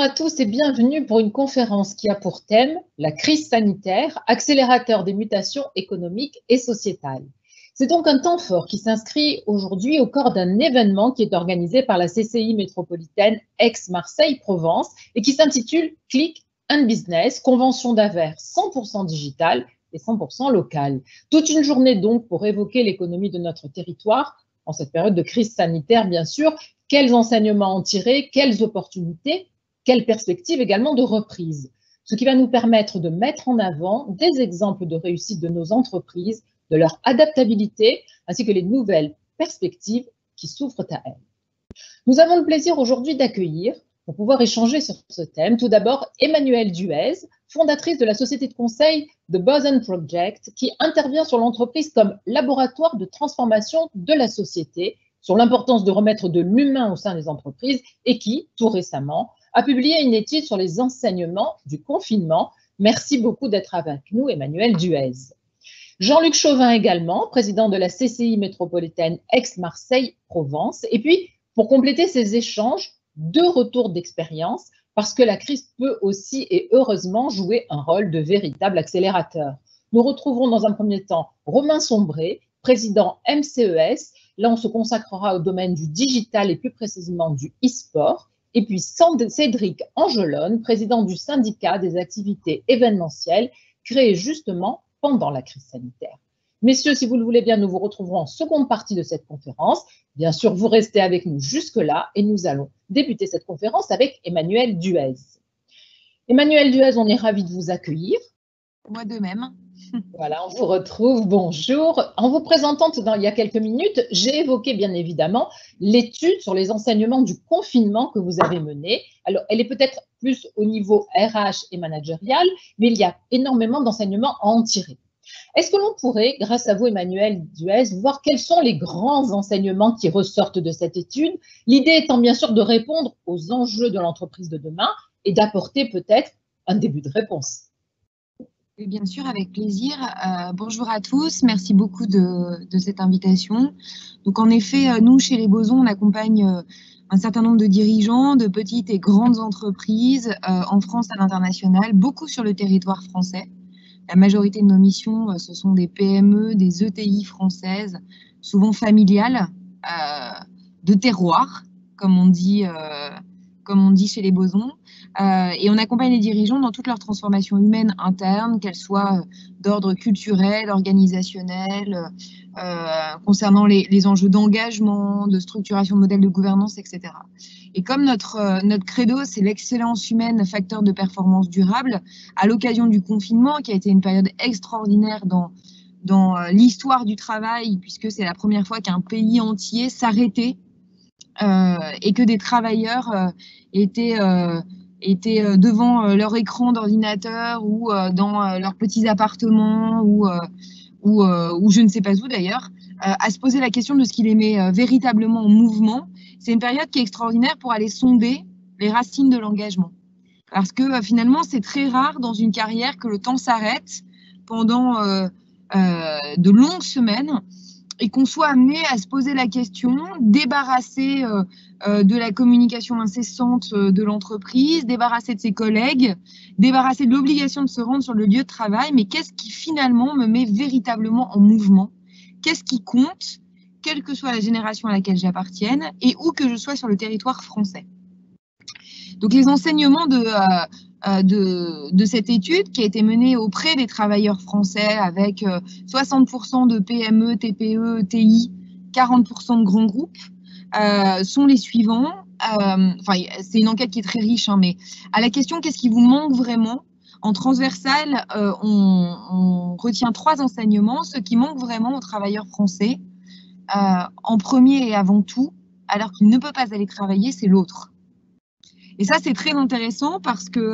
à tous et bienvenue pour une conférence qui a pour thème la crise sanitaire, accélérateur des mutations économiques et sociétales. C'est donc un temps fort qui s'inscrit aujourd'hui au cœur d'un événement qui est organisé par la CCI métropolitaine Aix-Marseille-Provence et qui s'intitule Click and Business, convention d'affaires 100% digitale et 100% locale. Toute une journée donc pour évoquer l'économie de notre territoire en cette période de crise sanitaire, bien sûr. Quels enseignements en tirer, quelles opportunités, quelles perspectives également de reprise. Ce qui va nous permettre de mettre en avant des exemples de réussite de nos entreprises, de leur adaptabilité, ainsi que les nouvelles perspectives qui s'ouvrent à elles. Nous avons le plaisir aujourd'hui d'accueillir, pour pouvoir échanger sur ce thème, tout d'abord Emmanuelle Duez, fondatrice de la société de conseil The Boson Project, qui intervient sur l'entreprise comme laboratoire de transformation de la société, sur l'importance de remettre de l'humain au sein des entreprises et qui, tout récemment, a publié une étude sur les enseignements du confinement. Merci beaucoup d'être avec nous, Emmanuelle Duez. Jean-Luc Chauvin également, président de la CCI métropolitaine Aix-Marseille-Provence. Et puis, pour compléter ces échanges, 2 retours d'expérience, parce que la crise peut aussi et heureusement jouer un rôle de véritable accélérateur. Nous retrouverons dans un premier temps Romain Sombré, président MCES. Là, on se consacrera au domaine du digital et plus précisément du e-sport. Et puis Cédric Angelone, président du syndicat des activités événementielles, créé justement pendant la crise sanitaire. Messieurs, si vous le voulez bien, nous vous retrouverons en seconde partie de cette conférence. Bien sûr, vous restez avec nous jusque-là et nous allons débuter cette conférence avec Emmanuelle Duez. Emmanuelle Duez, on est ravis de vous accueillir. Moi de même. Voilà, on vous retrouve. Bonjour. En vous présentant il y a quelques minutes, j'ai évoqué bien évidemment l'étude sur les enseignements du confinement que vous avez menée. Alors, elle est peut-être plus au niveau RH et managérial, mais il y a énormément d'enseignements à en tirer. Est-ce que l'on pourrait, grâce à vous, Emmanuelle Duez, voir quels sont les grands enseignements qui ressortent de cette étude? L'idée étant bien sûr de répondre aux enjeux de l'entreprise de demain et d'apporter peut-être un début de réponse. Et bien sûr, avec plaisir. Bonjour à tous, merci beaucoup de cette invitation. Donc en effet, nous, chez les Bosons, on accompagne un certain nombre de dirigeants de petites et grandes entreprises en France et à l'international, beaucoup sur le territoire français. La majorité de nos missions, ce sont des PME, des ETI françaises, souvent familiales, de terroir, comme on dit chez les Bosons. Et on accompagne les dirigeants dans toute leur transformation humaine interne, qu'elle soit d'ordre culturel, organisationnel, concernant les enjeux d'engagement, de structuration de modèles de gouvernance, etc. Et comme notre credo, c'est l'excellence humaine, facteur de performance durable, à l'occasion du confinement, qui a été une période extraordinaire dans l'histoire du travail, puisque c'est la première fois qu'un pays entier s'arrêtait et que des travailleurs étaient devant leur écran d'ordinateur ou dans leurs petits appartements ou je ne sais pas où d'ailleurs, à se poser la question de ce qui les met véritablement en mouvement. C'est une période qui est extraordinaire pour aller sonder les racines de l'engagement. Parce que finalement, c'est très rare dans une carrière que le temps s'arrête pendant de longues semaines et qu'on soit amené à se poser la question, débarrasser de la communication incessante de l'entreprise, débarrasser de ses collègues, débarrasser de l'obligation de se rendre sur le lieu de travail, mais qu'est-ce qui finalement me met véritablement en mouvement? Qu'est-ce qui compte, quelle que soit la génération à laquelle j'appartienne et où que je sois sur le territoire français? Donc les enseignements de cette étude qui a été menée auprès des travailleurs français avec 60% de PME, TPE, TI, 40% de grands groupes sont les suivants. C'est une enquête qui est très riche, hein, mais à la question qu'est-ce qui vous manque vraiment, en transversal, on retient 3 enseignements. Ce qui manque vraiment aux travailleurs français, en premier et avant tout, alors qu'il ne peut pas aller travailler, c'est l'autre. Et ça, c'est très intéressant parce que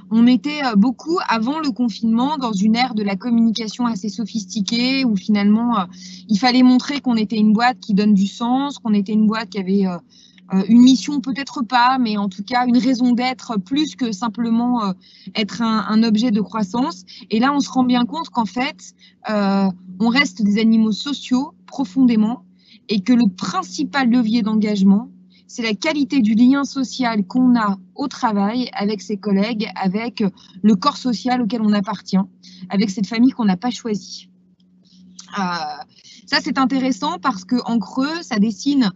on était beaucoup, avant le confinement, dans une ère de la communication assez sophistiquée où finalement, il fallait montrer qu'on était une boîte qui donne du sens, qu'on était une boîte qui avait une mission, peut-être pas, mais en tout cas une raison d'être plus que simplement être un objet de croissance. Et là, on se rend bien compte qu'en fait, on reste des animaux sociaux profondément et que le principal levier d'engagement, c'est la qualité du lien social qu'on a au travail avec ses collègues, avec le corps social auquel on appartient, avec cette famille qu'on n'a pas choisie. Ça, c'est intéressant parce qu'en creux, ça dessine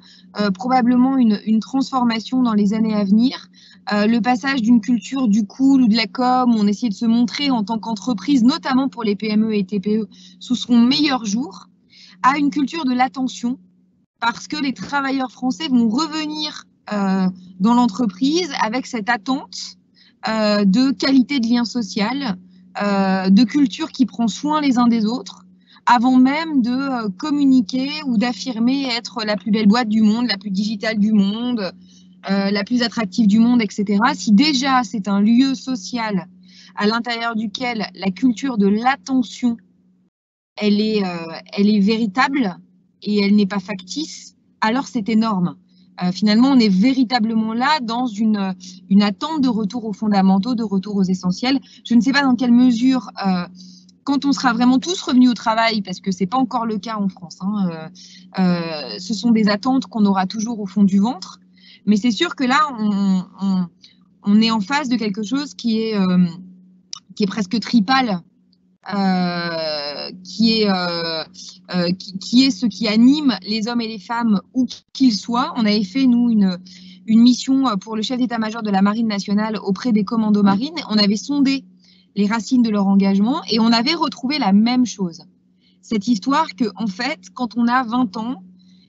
probablement une transformation dans les années à venir. Le passage d'une culture du cool ou de la com, où on essayait de se montrer en tant qu'entreprise, notamment pour les PME et TPE, sous son meilleur jour, à une culture de l'attention, parce que les travailleurs français vont revenir dans l'entreprise avec cette attente de qualité de lien social, de culture qui prend soin les uns des autres, avant même de communiquer ou d'affirmer être la plus belle boîte du monde, la plus digitale du monde, la plus attractive du monde, etc. Si déjà c'est un lieu social à l'intérieur duquel la culture de l'attention, elle est véritable et elle n'est pas factice, alors c'est énorme. Finalement, on est véritablement là dans une attente de retour aux fondamentaux, de retour aux essentiels. Je ne sais pas dans quelle mesure, quand on sera vraiment tous revenus au travail, parce que ce n'est pas encore le cas en France, hein, ce sont des attentes qu'on aura toujours au fond du ventre. Mais c'est sûr que là, on est en face de quelque chose qui est presque tripale, qui est ce qui anime les hommes et les femmes où qu'ils soient. On avait fait, nous, une mission pour le chef d'état-major de la Marine nationale auprès des commandos marines. On avait sondé les racines de leur engagement et on avait retrouvé la même chose. Cette histoire que, en fait, quand on a 20 ans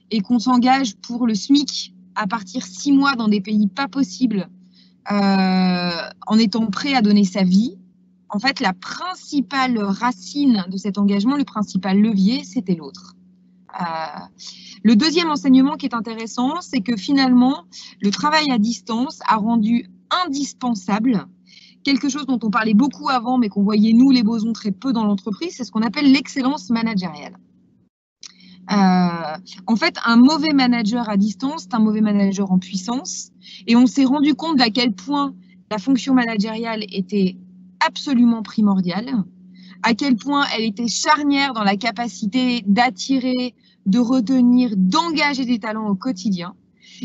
et qu'on s'engage pour le SMIC à partir 6 mois dans des pays pas possibles, en étant prêt à donner sa vie, en fait, la principale racine de cet engagement, le principal levier, c'était l'autre. Le deuxième enseignement qui est intéressant, c'est que finalement, le travail à distance a rendu indispensable quelque chose dont on parlait beaucoup avant, mais qu'on voyait, nous, les bosons, très peu dans l'entreprise, c'est ce qu'on appelle l'excellence managériale. En fait, un mauvais manager à distance, c'est un mauvais manager en puissance. Et on s'est rendu compte d'à quel point la fonction managériale était absolument primordiale, à quel point elle était charnière dans la capacité d'attirer, de retenir, d'engager des talents au quotidien,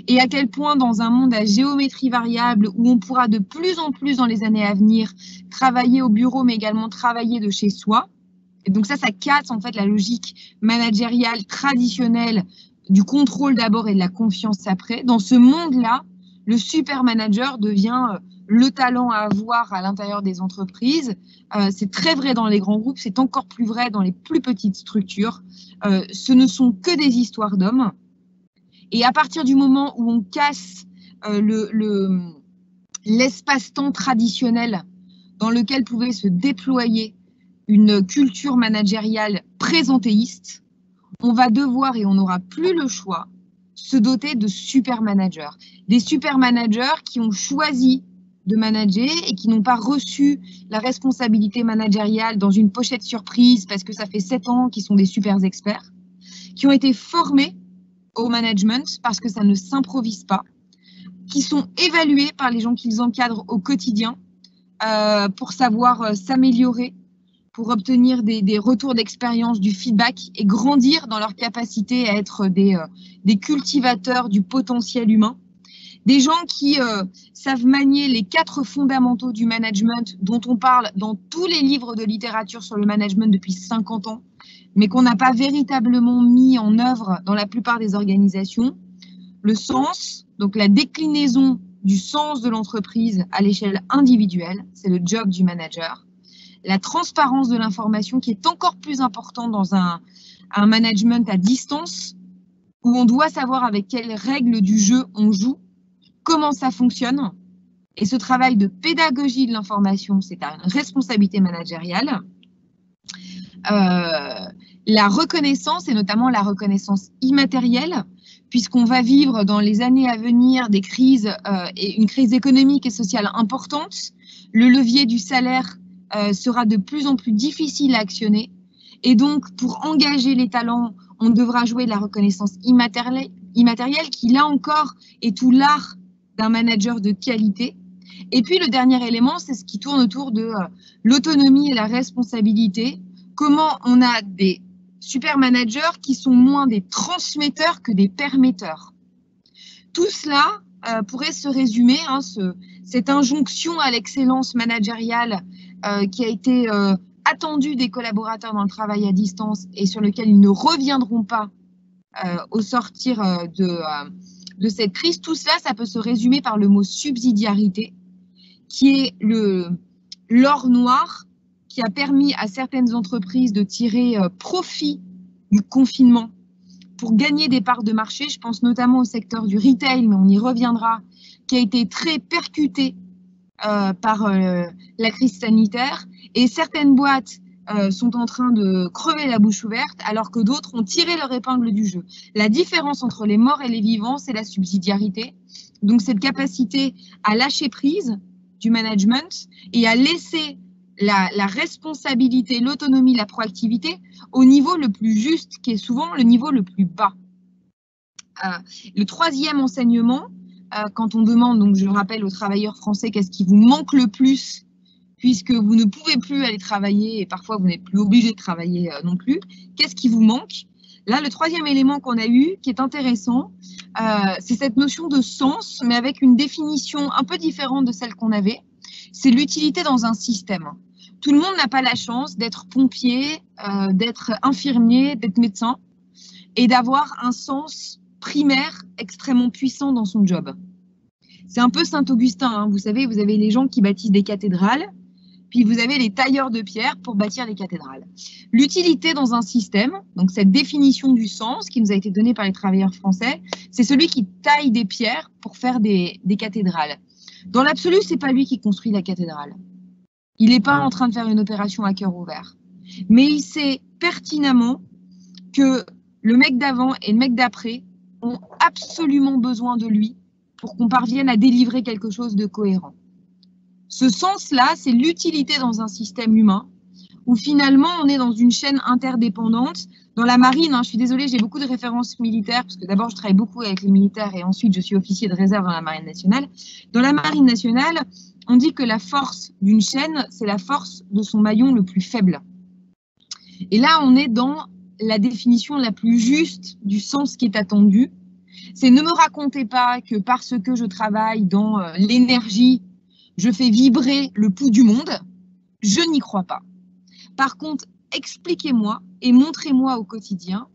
et à quel point dans un monde à géométrie variable où on pourra de plus en plus dans les années à venir travailler au bureau mais également travailler de chez soi. Et donc ça casse en fait la logique managériale traditionnelle du contrôle d'abord et de la confiance après. Dans ce monde-là, le super manager devient le talent à avoir à l'intérieur des entreprises. C'est très vrai dans les grands groupes, c'est encore plus vrai dans les plus petites structures. Ce ne sont que des histoires d'hommes. Et à partir du moment où on casse l'espace-temps traditionnel dans lequel pouvait se déployer une culture managériale présentéiste, on va devoir, et on n'aura plus le choix, se doter de super managers. Des super managers qui ont choisi de manager et qui n'ont pas reçu la responsabilité managériale dans une pochette surprise parce que ça fait 7 ans qu'ils sont des super experts, qui ont été formés au management parce que ça ne s'improvise pas, qui sont évalués par les gens qu'ils encadrent au quotidien pour savoir s'améliorer, pour obtenir des retours d'expérience, du feedback et grandir dans leur capacité à être des cultivateurs du potentiel humain. Des gens qui savent manier les 4 fondamentaux du management dont on parle dans tous les livres de littérature sur le management depuis 50 ans, mais qu'on n'a pas véritablement mis en œuvre dans la plupart des organisations. Le sens, donc la déclinaison du sens de l'entreprise à l'échelle individuelle, c'est le job du manager. La transparence de l'information qui est encore plus importante dans un management à distance, où on doit savoir avec quelles règles du jeu on joue, comment ça fonctionne. Et ce travail de pédagogie de l'information, c'est une responsabilité managériale. La reconnaissance, et notamment la reconnaissance immatérielle, puisqu'on va vivre dans les années à venir des crises et une crise économique et sociale importante. Le levier du salaire sera de plus en plus difficile à actionner. Et donc, pour engager les talents, on devra jouer de la reconnaissance immatérielle qui, là encore, est tout l'art d'un manager de qualité. Et puis, le dernier élément, c'est ce qui tourne autour de l'autonomie et la responsabilité. Comment on a des super managers qui sont moins des transmetteurs que des permetteurs. tout cela pourrait se résumer, hein, cette injonction à l'excellence managériale qui a été attendue des collaborateurs dans le travail à distance et sur lequel ils ne reviendront pas au sortir de cette crise. Tout cela, ça peut se résumer par le mot subsidiarité, qui est l'or noir qui a permis à certaines entreprises de tirer profit du confinement pour gagner des parts de marché. Je pense notamment au secteur du retail, mais on y reviendra, qui a été très percuté par la crise sanitaire. Et certaines boîtes sont en train de crever la bouche ouverte, alors que d'autres ont tiré leur épingle du jeu. La différence entre les morts et les vivants, c'est la subsidiarité. Donc cette capacité à lâcher prise du management et à laisser la responsabilité, l'autonomie, la proactivité au niveau le plus juste, qui est souvent le niveau le plus bas. Le troisième enseignement, quand on demande, donc je rappelle aux travailleurs français, qu'est-ce qui vous manque le plus, puisque vous ne pouvez plus aller travailler et parfois vous n'êtes plus obligé de travailler non plus, qu'est-ce qui vous manque? Là, le troisième élément qu'on a eu, qui est intéressant, c'est cette notion de sens, mais avec une définition un peu différente de celle qu'on avait. C'est l'utilité dans un système. Tout le monde n'a pas la chance d'être pompier, d'être infirmier, d'être médecin et d'avoir un sens primaire extrêmement puissant dans son job. C'est un peu Saint-Augustin, hein. Vous savez, vous avez les gens qui bâtissent des cathédrales, puis vous avez les tailleurs de pierre pour bâtir les cathédrales. L'utilité dans un système, donc cette définition du sens qui nous a été donnée par les travailleurs français, c'est celui qui taille des pierres pour faire des cathédrales. Dans l'absolu, c'est pas lui qui construit la cathédrale. Il n'est pas en train de faire une opération à cœur ouvert. Mais il sait pertinemment que le mec d'avant et le mec d'après ont absolument besoin de lui pour qu'on parvienne à délivrer quelque chose de cohérent. Ce sens-là, c'est l'utilité dans un système humain où finalement on est dans une chaîne interdépendante. Dans la marine, hein, je suis désolée, j'ai beaucoup de références militaires parce que d'abord je travaille beaucoup avec les militaires et ensuite je suis officier de réserve dans la marine nationale. Dans la marine nationale, on dit que la force d'une chaîne, c'est la force de son maillon le plus faible. Et là, on est dans la définition la plus juste du sens qui est attendu. C'est ne me racontez pas que parce que je travaille dans l'énergie, je fais vibrer le pouls du monde. Je n'y crois pas. Par contre, expliquez-moi et montrez-moi au quotidien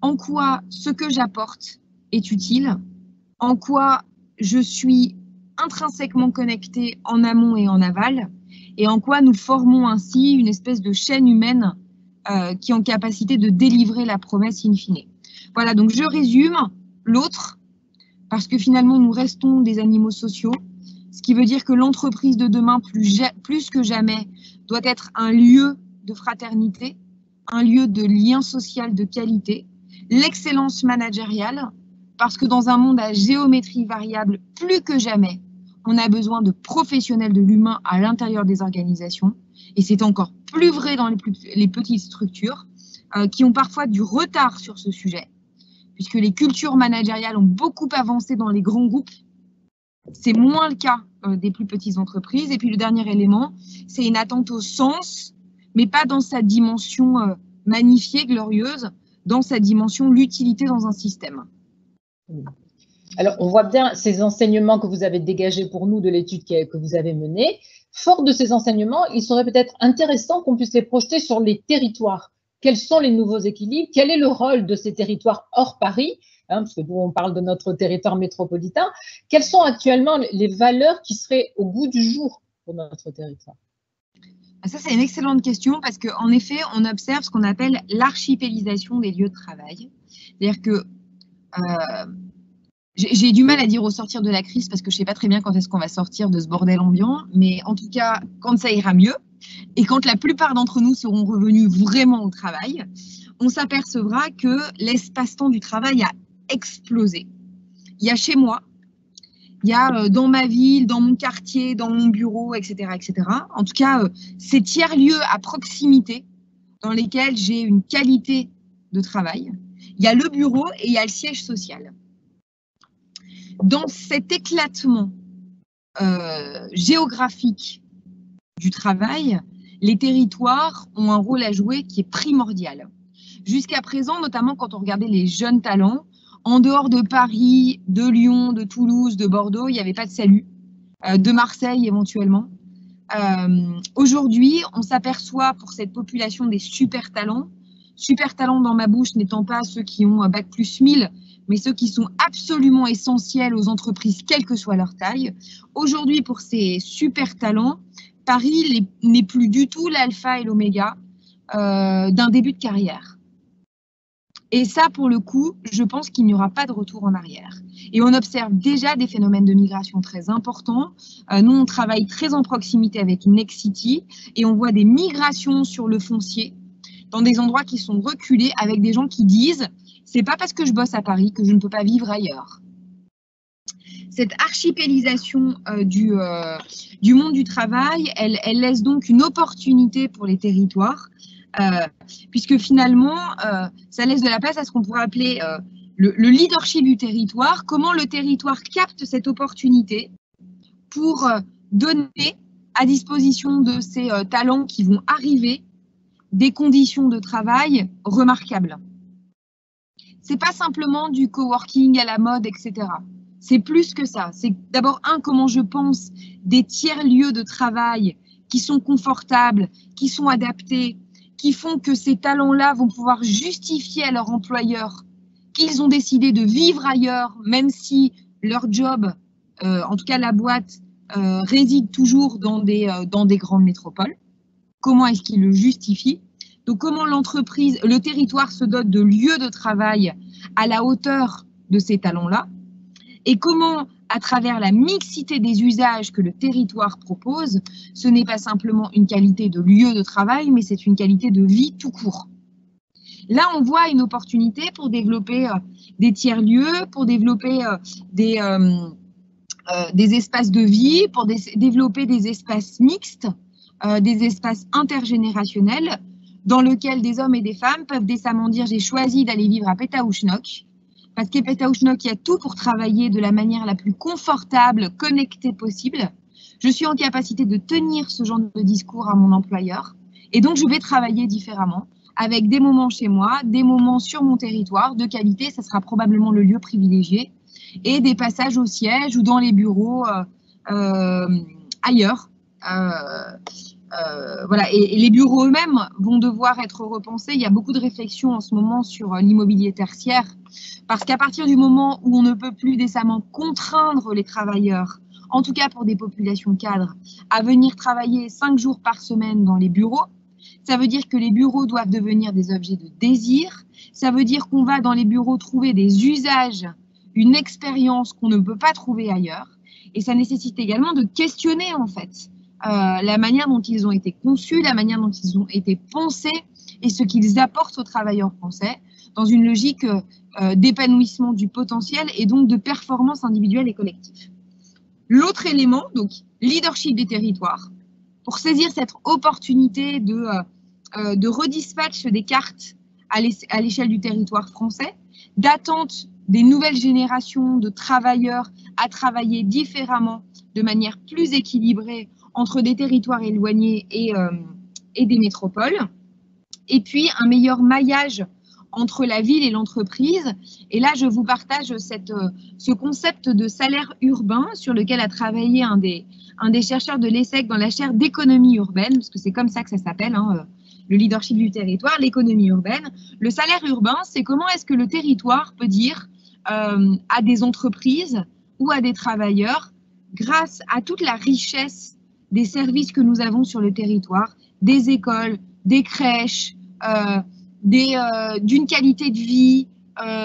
en quoi ce que j'apporte est utile, en quoi je suis intrinsèquement connecté en amont et en aval, et en quoi nous formons ainsi une espèce de chaîne humaine qui est en capacité de délivrer la promesse in fine. Voilà, donc je résume l'autre, parce que finalement nous restons des animaux sociaux, ce qui veut dire que l'entreprise de demain, plus que jamais, doit être un lieu de fraternité, un lieu de lien social de qualité, l'excellence managériale, parce que dans un monde à géométrie variable, plus que jamais, on a besoin de professionnels de l'humain à l'intérieur des organisations, et c'est encore plus vrai dans les petites structures qui ont parfois du retard sur ce sujet, puisque les cultures managériales ont beaucoup avancé dans les grands groupes. C'est moins le cas des plus petites entreprises. Et puis le dernier élément, c'est une attente au sens, mais pas dans sa dimension magnifiée, glorieuse, dans sa dimension l'utilité dans un système. Alors, on voit bien ces enseignements que vous avez dégagés pour nous de l'étude que vous avez menée. Fort de ces enseignements, il serait peut-être intéressant qu'on puisse les projeter sur les territoires. Quels sont les nouveaux équilibres? Quel est le rôle de ces territoires hors Paris, hein, parce que nous, on parle de notre territoire métropolitain. Quelles sont actuellement les valeurs qui seraient au goût du jour pour notre territoire? Ça, c'est une excellente question parce qu'en effet, on observe ce qu'on appelle l'archipélisation des lieux de travail. C'est-à-dire que j'ai du mal à dire au sortir de la crise parce que je ne sais pas très bien quand est-ce qu'on va sortir de ce bordel ambiant, mais en tout cas, quand ça ira mieux et quand la plupart d'entre nous seront revenus vraiment au travail, on s'apercevra que l'espace-temps du travail a explosé. Il y a chez moi, il y a dans ma ville, dans mon quartier, dans mon bureau, etc. etc. En tout cas, ces tiers-lieux à proximité dans lesquels j'ai une qualité de travail. Il y a le bureau et il y a le siège social. Dans cet éclatement géographique du travail, les territoires ont un rôle à jouer qui est primordial. Jusqu'à présent, notamment quand on regardait les jeunes talents, En dehors de Paris, de Lyon, de Toulouse, de Bordeaux, il n'y avait pas de salut. De Marseille éventuellement. Aujourd'hui, on s'aperçoit pour cette population des super talents dans ma bouche n'étant pas ceux qui ont bac plus 1000, mais ceux qui sont absolument essentiels aux entreprises, quelle que soit leur taille. Aujourd'hui, pour ces super talents, Paris n'est plus du tout l'alpha et l'oméga d'un début de carrière. Et ça, pour le coup, je pense qu'il n'y aura pas de retour en arrière. Et on observe déjà des phénomènes de migration très importants. Nous, on travaille très en proximité avec Nexity et on voit des migrations sur le foncier dans des endroits qui sont reculés avec des gens qui disent « c'est pas parce que je bosse à Paris que je ne peux pas vivre ailleurs ». Cette archipélisation du monde du travail, elle laisse donc une opportunité pour les territoires puisque finalement, ça laisse de la place à ce qu'on pourrait appeler le leadership du territoire, comment le territoire capte cette opportunité pour donner à disposition de ces talents qui vont arriver des conditions de travail remarquables. C'est pas simplement du coworking à la mode, etc. C'est plus que ça. C'est d'abord, comment je pense des tiers-lieux de travail qui sont confortables, qui sont adaptés, qui font que ces talents-là vont pouvoir justifier à leur employeur qu'ils ont décidé de vivre ailleurs, même si leur job, en tout cas la boîte, réside toujours dans des grandes métropoles. Comment est-ce qu'ils le justifient? Donc, comment l'entreprise, le territoire se dote de lieux de travail à la hauteur de ces talents-là? Et comment, à travers la mixité des usages que le territoire propose, ce n'est pas simplement une qualité de lieu de travail, mais c'est une qualité de vie tout court. Là, on voit une opportunité pour développer des tiers-lieux, pour développer des espaces de vie, pour développer des espaces mixtes, des espaces intergénérationnels, dans lesquels des hommes et des femmes peuvent décemment dire « j'ai choisi d'aller vivre à Pétaouchnok », parce qu'à Pétaouchnok, il y a tout pour travailler de la manière la plus confortable, connectée possible. Je suis en capacité de tenir ce genre de discours à mon employeur. Et donc, je vais travailler différemment, avec des moments chez moi, des moments sur mon territoire de qualité. Ça sera probablement le lieu privilégié. Et des passages au siège ou dans les bureaux ailleurs. Voilà. Et les bureaux eux-mêmes vont devoir être repensés. Il y a beaucoup de réflexions en ce moment sur l'immobilier tertiaire. Parce qu'à partir du moment où on ne peut plus décemment contraindre les travailleurs, en tout cas pour des populations cadres, à venir travailler 5 jours par semaine dans les bureaux, ça veut dire que les bureaux doivent devenir des objets de désir. Ça veut dire qu'on va dans les bureaux trouver des usages, une expérience qu'on ne peut pas trouver ailleurs. Et ça nécessite également de questionner en fait la manière dont ils ont été conçus, la manière dont ils ont été pensés et ce qu'ils apportent aux travailleurs français dans une logique d'épanouissement du potentiel et donc de performance individuelle et collective. L'autre élément, donc leadership des territoires, pour saisir cette opportunité de redispatch des cartes à l'échelle du territoire français, d'attente des nouvelles générations de travailleurs à travailler différemment, de manière plus équilibrée entre des territoires éloignés et des métropoles, et puis un meilleur maillage entre la ville et l'entreprise. Et là, je vous partage ce concept de salaire urbain sur lequel a travaillé un des chercheurs de l'ESSEC dans la chaire d'économie urbaine, parce que c'est comme ça que ça s'appelle, hein, le leadership du territoire, l'économie urbaine. Le salaire urbain, c'est comment est-ce que le territoire peut dire à des entreprises ou à des travailleurs, grâce à toute la richesse des services que nous avons sur le territoire, des écoles, des crèches, d'une qualité de vie,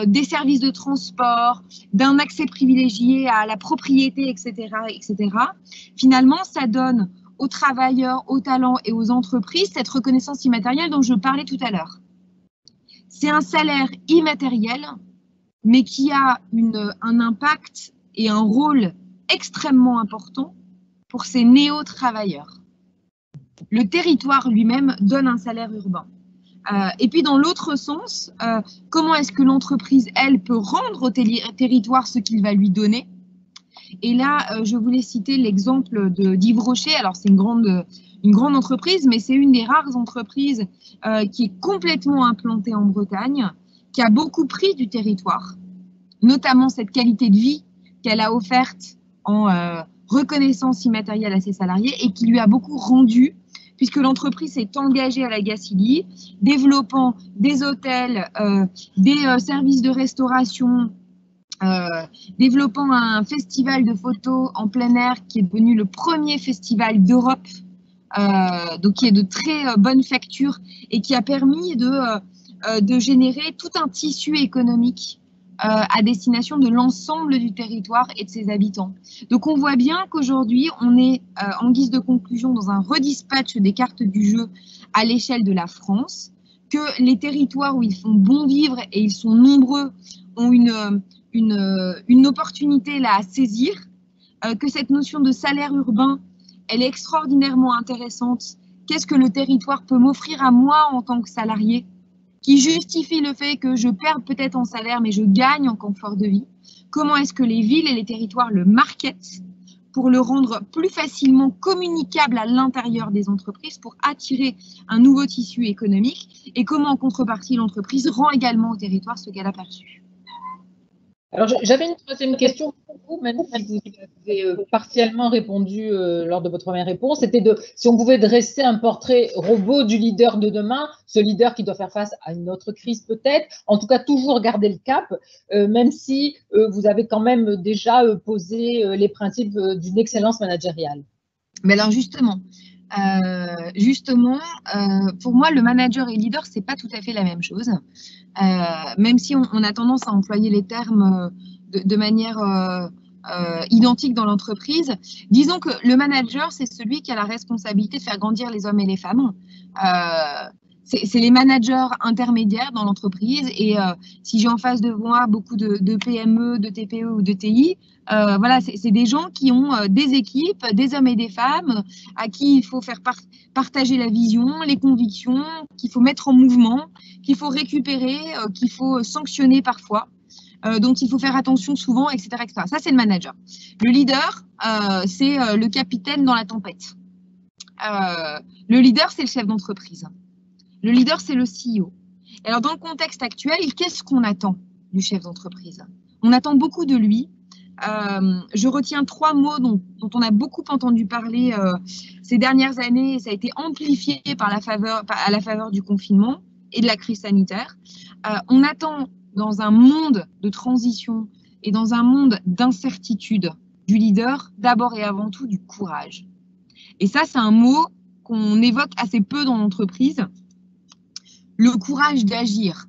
des services de transport, d'un accès privilégié à la propriété, etc., etc. Finalement, ça donne aux travailleurs, aux talents et aux entreprises cette reconnaissance immatérielle dont je parlais tout à l'heure. C'est un salaire immatériel, mais qui a un impact et un rôle extrêmement important pour ces néo-travailleurs. Le territoire lui-même donne un salaire urbain. Et puis dans l'autre sens, comment est-ce que l'entreprise, elle, peut rendre au territoire ce qu'il va lui donner? Et là, je voulais citer l'exemple d'Yves Rocher. Alors c'est une grande entreprise, mais c'est une des rares entreprises qui est complètement implantée en Bretagne, qui a beaucoup pris du territoire, notamment cette qualité de vie qu'elle a offerte en reconnaissance immatérielle à ses salariés et qui lui a beaucoup rendu, puisque l'entreprise s'est engagée à la Gacilly, développant des hôtels, des services de restauration, développant un festival de photos en plein air qui est devenu le premier festival d'Europe, donc qui est de très bonne facture et qui a permis de générer tout un tissu économique à destination de l'ensemble du territoire et de ses habitants. Donc on voit bien qu'aujourd'hui, on est en guise de conclusion dans un redispatch des cartes du jeu à l'échelle de la France, que les territoires où ils font bon vivre, et ils sont nombreux, ont une opportunité là à saisir, que cette notion de salaire urbain, elle est extraordinairement intéressante. Qu'est-ce que le territoire peut m'offrir à moi en tant que salarié, qui justifie le fait que je perde peut-être en salaire, mais je gagne en confort de vie? Comment est-ce que les villes et les territoires le marketent pour le rendre plus facilement communicable à l'intérieur des entreprises, pour attirer un nouveau tissu économique? Et comment, en contrepartie, l'entreprise rend également au territoire ce qu'elle a perçu? Alors, j'avais une troisième question pour vous, même si vous avez partiellement répondu lors de votre première réponse. C'était si on pouvait dresser un portrait robot du leader de demain, ce leader qui doit faire face à une autre crise peut-être, en tout cas toujours garder le cap, même si vous avez quand même déjà posé les principes d'une excellence managériale. Mais alors justement, pour moi, le manager et le leader, c'est pas tout à fait la même chose. Même si on a tendance à employer les termes de manière identique dans l'entreprise, disons que le manager, c'est celui qui a la responsabilité de faire grandir les hommes et les femmes. C'est les managers intermédiaires dans l'entreprise, et si j'ai en face de moi beaucoup de PME, de TPE ou de TI, voilà, c'est des gens qui ont des équipes, des hommes et des femmes à qui il faut faire partager la vision, les convictions, qu'il faut mettre en mouvement, qu'il faut récupérer, qu'il faut sanctionner parfois, dont il faut faire attention souvent, etc., etc. Ça, c'est le manager. Le leader, c'est le capitaine dans la tempête. Le leader, c'est le chef d'entreprise. Le leader, c'est le CEO. Et alors, dans le contexte actuel, qu'est-ce qu'on attend du chef d'entreprise? On attend beaucoup de lui. Je retiens 3 mots dont on a beaucoup entendu parler ces dernières années, et ça a été amplifié à la faveur du confinement et de la crise sanitaire. On attend, dans un monde de transition et dans un monde d'incertitude, du leader, d'abord et avant tout, du courage. Et ça, c'est un mot qu'on évoque assez peu dans l'entreprise. Le courage d'agir.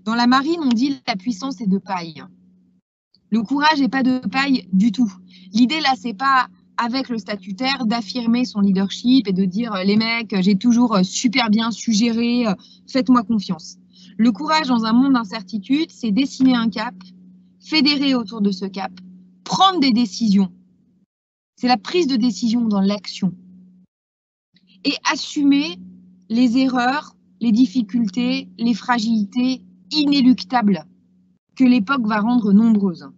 Dans la marine, on dit la puissance est de paille. Le courage n'est pas de paille du tout. L'idée là, c'est pas avec le statutaire d'affirmer son leadership et de dire les mecs, j'ai toujours super bien su gérer, faites-moi confiance. Le courage dans un monde d'incertitude, c'est dessiner un cap, fédérer autour de ce cap, prendre des décisions. C'est la prise de décision dans l'action. Et assumer les erreurs, les difficultés, les fragilités inéluctables que l'époque va rendre nombreuses.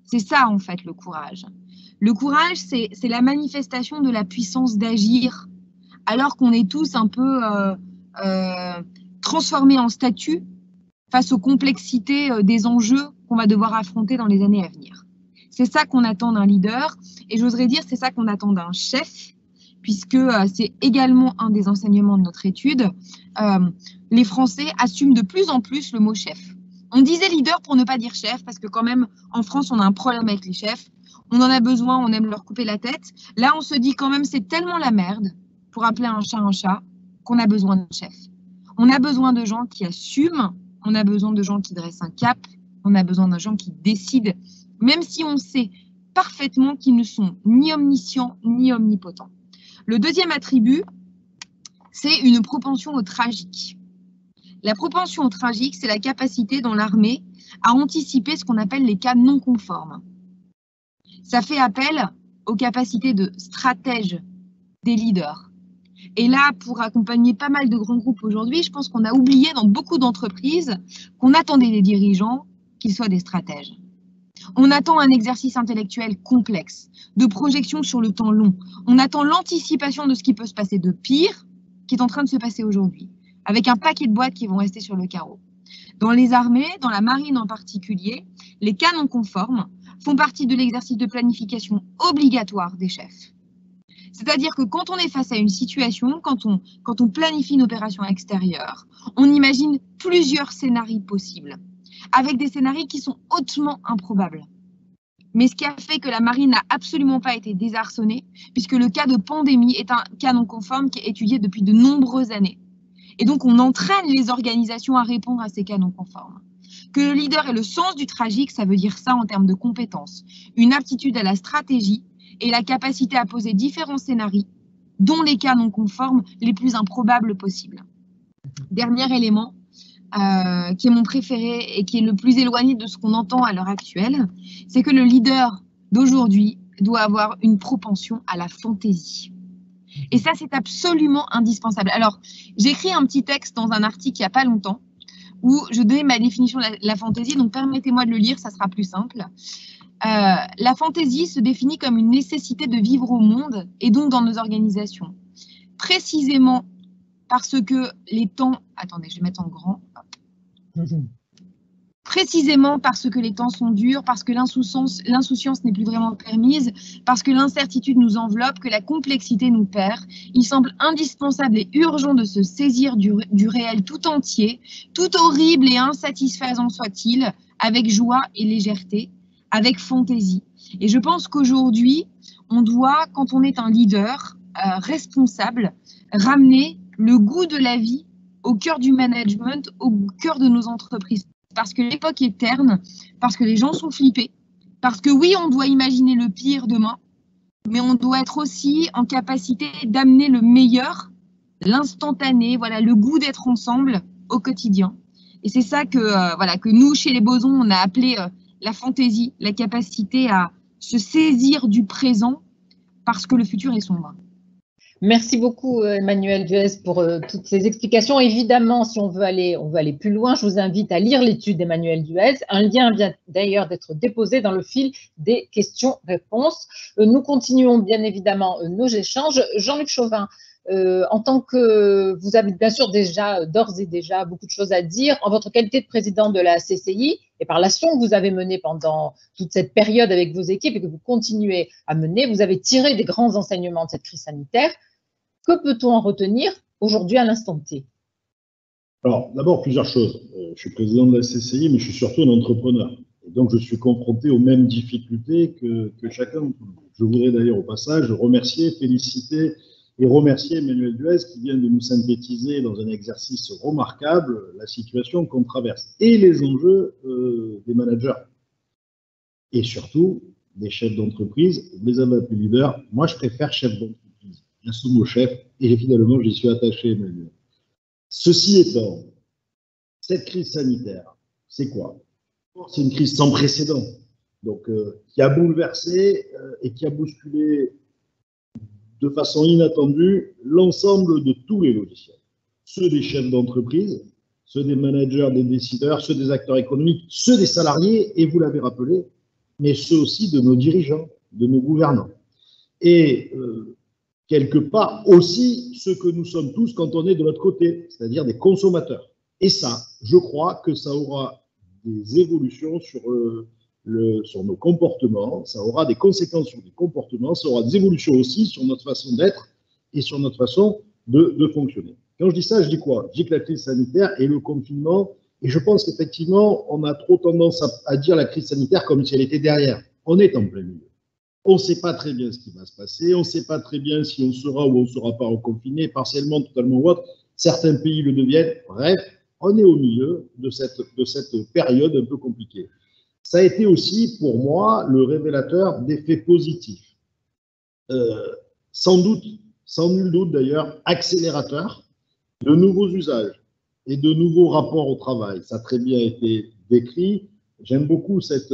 C'est ça, en fait, le courage. Le courage, c'est la manifestation de la puissance d'agir, alors qu'on est tous un peu transformés en statut face aux complexités des enjeux qu'on va devoir affronter dans les années à venir. C'est ça qu'on attend d'un leader, et j'oserais dire c'est ça qu'on attend d'un chef, puisque c'est également un des enseignements de notre étude. Les Français assument de plus en plus le mot chef. On disait leader pour ne pas dire chef, parce que quand même, en France, on a un problème avec les chefs. On en a besoin, on aime leur couper la tête. Là, on se dit quand même, c'est tellement la merde, pour appeler un chat, qu'on a besoin de chef. On a besoin de gens qui assument, on a besoin de gens qui dressent un cap, on a besoin de gens qui décident, même si on sait parfaitement qu'ils ne sont ni omniscients, ni omnipotents. Le deuxième attribut, c'est une propension au tragique. La propension au tragique, c'est la capacité dans l'armée à anticiper ce qu'on appelle les cas non conformes. Ça fait appel aux capacités de stratège des leaders. Et là, pour accompagner pas mal de grands groupes aujourd'hui, je pense qu'on a oublié dans beaucoup d'entreprises qu'on attendait des dirigeants qu'ils soient des stratèges. On attend un exercice intellectuel complexe, de projection sur le temps long. On attend l'anticipation de ce qui peut se passer de pire, qui est en train de se passer aujourd'hui, avec un paquet de boîtes qui vont rester sur le carreau. Dans les armées, dans la marine en particulier, les cas non conformes font partie de l'exercice de planification obligatoire des chefs. C'est-à-dire que quand on est face à une situation, quand on planifie une opération extérieure, on imagine plusieurs scénarios possibles, avec des scénarios qui sont hautement improbables. Mais ce qui a fait que la marine n'a absolument pas été désarçonnée, puisque le cas de pandémie est un cas non conforme qui est étudié depuis de nombreuses années. Et donc, on entraîne les organisations à répondre à ces cas non conformes. Que le leader ait le sens du tragique, ça veut dire ça en termes de compétences, une aptitude à la stratégie et la capacité à poser différents scénarios, dont les cas non conformes les plus improbables possibles. Dernier élément, qui est mon préféré et qui est le plus éloigné de ce qu'on entend à l'heure actuelle, c'est que le leader d'aujourd'hui doit avoir une propension à la fantaisie. Et ça, c'est absolument indispensable. Alors, j'ai écrit un petit texte dans un article il n'y a pas longtemps où je donnais ma définition de la fantaisie, donc permettez-moi de le lire, ça sera plus simple. La fantaisie se définit comme une nécessité de vivre au monde et donc dans nos organisations. Précisément parce que les temps... Attendez, je vais mettre en grand. Précisément parce que les temps sont durs, parce que l'insouciance n'est plus vraiment permise, parce que l'incertitude nous enveloppe, que la complexité nous perd, il semble indispensable et urgent de se saisir du réel tout entier, tout horrible et insatisfaisant soit-il, avec joie et légèreté, avec fantaisie. Et je pense qu'aujourd'hui, on doit, quand on est un leader responsable, ramener le goût de la vie au cœur du management, au cœur de nos entreprises. Parce que l'époque est terne, parce que les gens sont flippés, parce que oui, on doit imaginer le pire demain, mais on doit être aussi en capacité d'amener le meilleur, l'instantané, voilà, le goût d'être ensemble au quotidien. Et c'est ça que nous, chez les Bosons, on a appelé la fantaisie, la capacité à se saisir du présent parce que le futur est sombre. Merci beaucoup Emmanuelle Duez pour toutes ces explications. Évidemment, si on veut aller plus loin, je vous invite à lire l'étude d'Emmanuelle Duez. Un lien vient d'ailleurs d'être déposé dans le fil des questions-réponses. Nous continuons bien évidemment nos échanges. Jean-Luc Chauvin, en tant que vous avez bien sûr d'ores et déjà beaucoup de choses à dire en votre qualité de président de la CCI et par l'action que vous avez menée pendant toute cette période avec vos équipes et que vous continuez à mener, vous avez tiré des grands enseignements de cette crise sanitaire. Que peut-on en retenir aujourd'hui à l'instant T? Alors, d'abord, plusieurs choses. Je suis président de la CCI, mais je suis surtout un entrepreneur. Et donc, je suis confronté aux mêmes difficultés que chacun d'entre nous. Je voudrais d'ailleurs au passage remercier, féliciter et remercier Emmanuelle Duez qui vient de nous synthétiser dans un exercice remarquable la situation qu'on traverse et les enjeux des managers et surtout des chefs d'entreprise. Vous les avez appelés leaders. Moi, je préfère chef d'entreprise. J'assume au chef et finalement, j'y suis attaché, Emmanuel. Ceci étant, cette crise sanitaire, c'est quoi? C'est une crise sans précédent, donc qui a bouleversé et qui a bousculé de façon inattendue l'ensemble de tous les logiciels. Ceux des chefs d'entreprise, ceux des managers, des décideurs, ceux des acteurs économiques, ceux des salariés, et vous l'avez rappelé, mais ceux aussi de nos dirigeants, de nos gouvernants. Et quelque part aussi ce que nous sommes tous quand on est de l'autre côté, c'est-à-dire des consommateurs. Et ça, je crois que ça aura des évolutions sur nos comportements, ça aura des conséquences sur les comportements, ça aura des évolutions aussi sur notre façon d'être et sur notre façon de fonctionner. Quand je dis ça, je dis quoi? Je dis que la crise sanitaire et le confinement, et je pense qu'effectivement, on a trop tendance à dire la crise sanitaire comme si elle était derrière. On est en plein milieu. On ne sait pas très bien ce qui va se passer, on ne sait pas très bien si on sera ou on ne sera pas reconfiné, partiellement, totalement ou autre. Certains pays le deviennent. Bref, on est au milieu de cette période un peu compliquée. Ça a été aussi, pour moi, le révélateur d'effets positifs. Sans doute, sans nul doute d'ailleurs, accélérateur de nouveaux usages et de nouveaux rapports au travail. Ça a très bien été décrit. J'aime beaucoup cette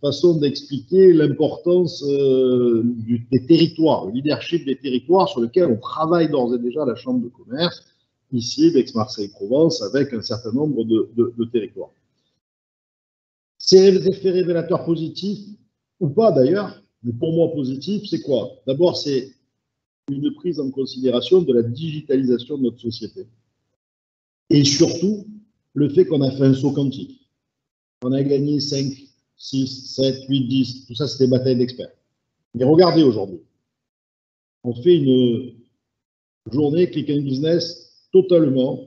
façon d'expliquer l'importance des territoires, le leadership des territoires sur lesquels on travaille d'ores et déjà à la Chambre de commerce, ici, d'Aix-Marseille-Provence, avec un certain nombre de territoires. Ces effets révélateurs positifs, ou pas d'ailleurs, mais pour moi positifs, c'est quoi? D'abord, c'est une prise en considération de la digitalisation de notre société. Et surtout, le fait qu'on a fait un saut quantique. On a gagné 5, 6, 7, 8, 10. Tout ça, c'était des batailles d'experts. Mais regardez aujourd'hui. On fait une journée Click and Business totalement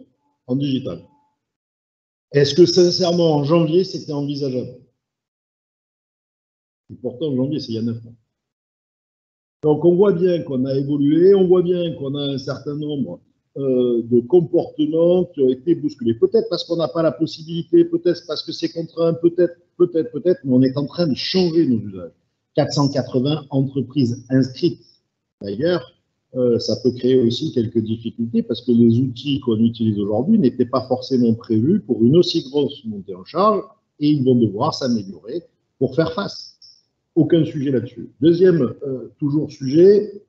en digital. Est-ce que sincèrement, en janvier, c'était envisageable? Et pourtant, en janvier, c'est il y a 9 mois. Donc, on voit bien qu'on a évolué, on voit bien qu'on a un certain nombre de comportements qui ont été bousculés. Peut-être parce qu'on n'a pas la possibilité, peut-être parce que c'est contraint, peut-être, mais on est en train de changer nos usages. 480 entreprises inscrites. D'ailleurs, ça peut créer aussi quelques difficultés parce que les outils qu'on utilise aujourd'hui n'étaient pas forcément prévus pour une aussi grosse montée en charge et ils vont devoir s'améliorer pour faire face. Aucun sujet là-dessus. Deuxième, toujours sujet,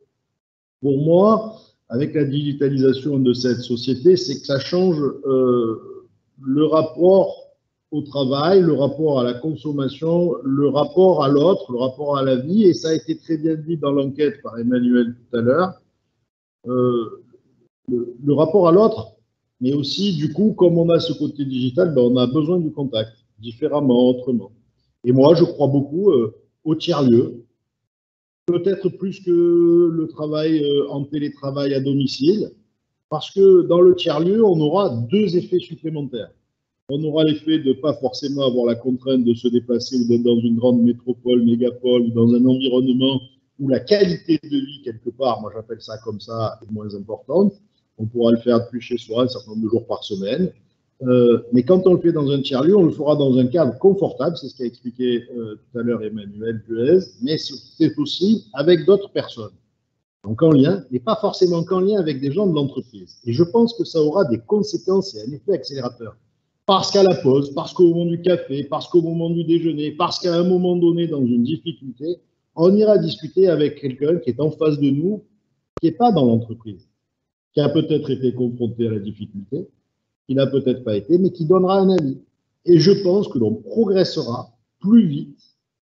pour moi, avec la digitalisation de cette société, c'est que ça change le rapport au travail, le rapport à la consommation, le rapport à l'autre, le rapport à la vie, et ça a été très bien dit dans l'enquête par Emmanuel tout à l'heure, le rapport à l'autre, mais aussi, du coup, comme on a ce côté digital, ben, on a besoin du contact, différemment, autrement. Et moi, je crois beaucoup au tiers-lieu, peut-être plus que le travail en télétravail à domicile, parce que dans le tiers-lieu, on aura deux effets supplémentaires. On aura l'effet de ne pas forcément avoir la contrainte de se déplacer ou d'être dans une grande métropole, mégapole, ou dans un environnement où la qualité de vie, quelque part, moi j'appelle ça comme ça, est moins importante. On pourra le faire depuis chez soi un certain nombre de jours par semaine. Mais quand on le fait dans un tiers-lieu, on le fera dans un cadre confortable, c'est ce qu'a expliqué tout à l'heure Emmanuel Buez, mais c'est aussi avec d'autres personnes. Donc en lien, et pas forcément qu'en lien avec des gens de l'entreprise. Et je pense que ça aura des conséquences et un effet accélérateur. Parce qu'à la pause, parce qu'au moment du café, parce qu'au moment du déjeuner, parce qu'à un moment donné, dans une difficulté, on ira discuter avec quelqu'un qui est en face de nous, qui n'est pas dans l'entreprise, qui a peut-être été confronté à la difficulté, qui n'a peut-être pas été, mais qui donnera un avis. Et je pense que l'on progressera plus vite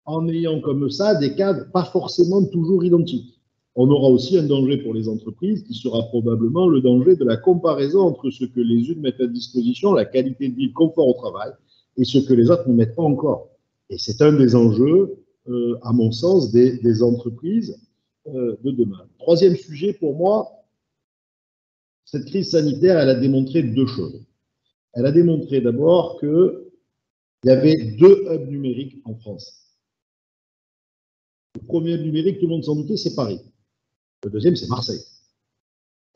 en ayant comme ça des cadres pas forcément toujours identiques. On aura aussi un danger pour les entreprises qui sera probablement le danger de la comparaison entre ce que les unes mettent à disposition, la qualité de vie, le confort au travail, et ce que les autres ne mettent pas encore. Et c'est un des enjeux, à mon sens, des entreprises de demain. Troisième sujet pour moi, cette crise sanitaire, elle a démontré deux choses. Elle a démontré d'abord qu'il y avait deux hubs numériques en France. Le premier hub numérique, tout le monde s'en doutait, c'est Paris. Le deuxième, c'est Marseille.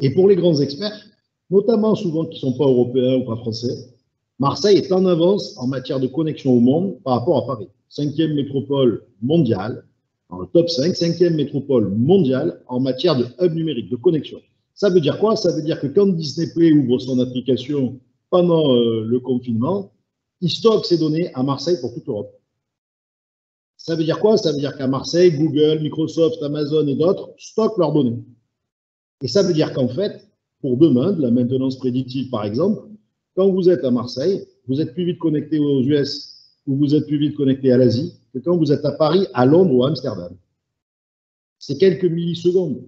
Et pour les grands experts, notamment souvent qui ne sont pas européens ou pas français, Marseille est en avance en matière de connexion au monde par rapport à Paris. 5e métropole mondiale, dans le top 5, 5e métropole mondiale en matière de hub numérique, de connexion. Ça veut dire quoi? Ça veut dire que quand Disney Play ouvre son application pendant le confinement, il stocke ses données à Marseille pour toute l'Europe. Ça veut dire quoi? Ça veut dire qu'à Marseille, Google, Microsoft, Amazon et d'autres stockent leurs données. Et ça veut dire qu'en fait, pour demain, de la maintenance prédictive par exemple, quand vous êtes à Marseille, vous êtes plus vite connecté aux US ou vous êtes plus vite connecté à l'Asie que quand vous êtes à Paris, à Londres ou à Amsterdam. C'est quelques millisecondes.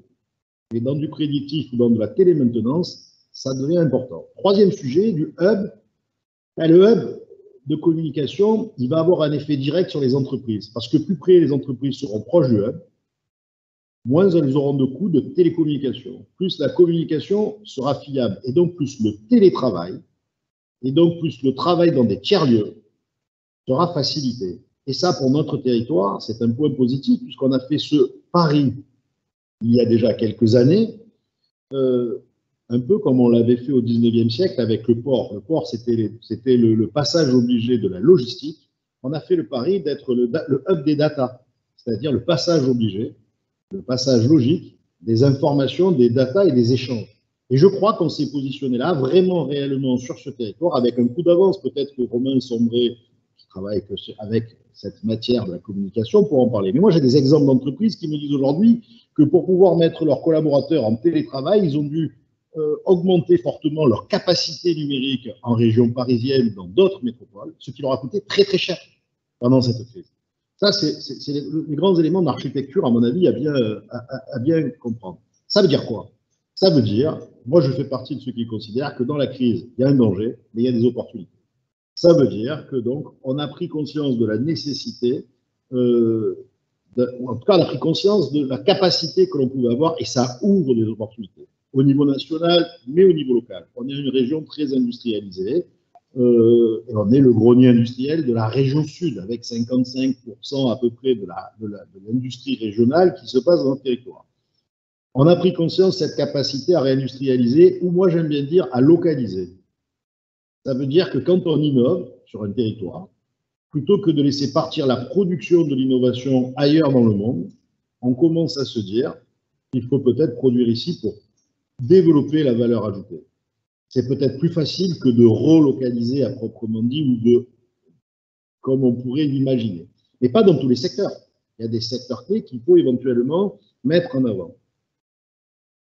Mais dans du prédictif ou dans de la télémaintenance, ça devient important. Troisième sujet, du hub. Le hub de communication, il va avoir un effet direct sur les entreprises. Parce que plus près les entreprises seront proches du hub, moins elles auront de coûts de télécommunication. Plus la communication sera fiable. Et donc plus le télétravail, et donc plus le travail dans des tiers-lieux sera facilité. Et ça, pour notre territoire, c'est un point positif, puisqu'on a fait ce pari il y a déjà quelques années, un peu comme on l'avait fait au 19e siècle avec le port. Le port, c'était le passage obligé de la logistique. On a fait le pari d'être le hub des data, c'est-à-dire le passage obligé, le passage logique des informations, des data et des échanges. Et je crois qu'on s'est positionné là, vraiment, réellement, sur ce territoire, avec un coup d'avance. Peut-être que Romain Sombré, qui travaille avec cette matière de la communication, pour en parler. Mais moi, j'ai des exemples d'entreprises qui me disent aujourd'hui que pour pouvoir mettre leurs collaborateurs en télétravail, ils ont dû augmenter fortement leur capacité numérique en région parisienne, dans d'autres métropoles, ce qui leur a coûté très très cher pendant cette crise. Ça, c'est les grands éléments d'architecture, à mon avis, à bien comprendre. Ça veut dire quoi? Ça veut dire, moi je fais partie de ceux qui considèrent que dans la crise, il y a un danger, mais il y a des opportunités. Ça veut dire que donc on a pris conscience de la nécessité, ou en tout cas on a pris conscience de la capacité que l'on pouvait avoir et ça ouvre des opportunités au niveau national, mais au niveau local. On est une région très industrialisée. Et on est le grenier industriel de la région sud, avec 55% à peu près de l'industrie régionale qui se passe dans notre territoire. On a pris conscience de cette capacité à réindustrialiser, ou moi j'aime bien dire à localiser. Ça veut dire que quand on innove sur un territoire, plutôt que de laisser partir la production de l'innovation ailleurs dans le monde, on commence à se dire qu'il faut peut-être produire ici pour développer la valeur ajoutée. C'est peut-être plus facile que de relocaliser à proprement dit ou de, comme on pourrait l'imaginer. Mais pas dans tous les secteurs. Il y a des secteurs clés qu'il faut éventuellement mettre en avant.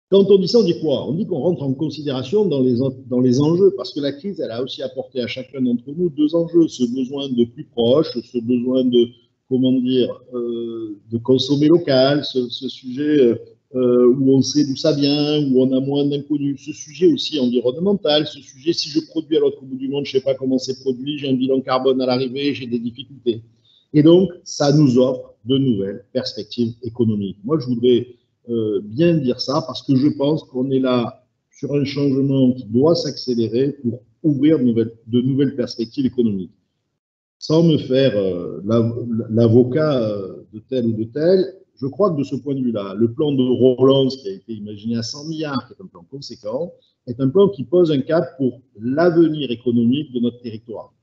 Quand on dit ça, on dit quoi? On dit qu'on rentre en considération dans les enjeux, parce que la crise, elle a aussi apporté à chacun d'entre nous deux enjeux. Ce besoin de plus proche, ce besoin de, comment dire, de consommer local, ce sujet où on sait d'où ça vient, où on a moins d'inconnus, ce sujet aussi environnemental, ce sujet si je produis à l'autre bout du monde, je ne sais pas comment c'est produit, j'ai un bilan carbone à l'arrivée, j'ai des difficultés. Et donc, ça nous offre de nouvelles perspectives économiques. Moi, je voudrais bien dire ça parce que je pense qu'on est là sur un changement qui doit s'accélérer pour ouvrir de nouvelles perspectives économiques. Sans me faire l'avocat de tel ou de tel, je crois que de ce point de vue-là, le plan de relance qui a été imaginé à 100 milliards, qui est un plan conséquent, est un plan qui pose un cap pour l'avenir économique de notre territoire,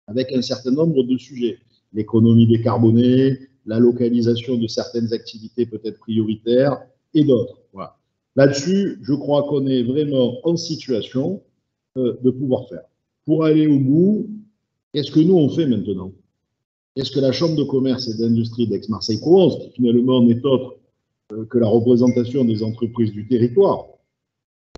avec un certain nombre de sujets. L'économie décarbonée, la localisation de certaines activités peut-être prioritaires et d'autres. Voilà. Là-dessus, je crois qu'on est vraiment en situation de pouvoir faire. Pour aller au bout, qu'est-ce que nous on fait maintenant? Qu'est-ce que la Chambre de commerce et d'industrie d'Aix-Marseille-Provence, qui finalement n'est autre que la représentation des entreprises du territoire,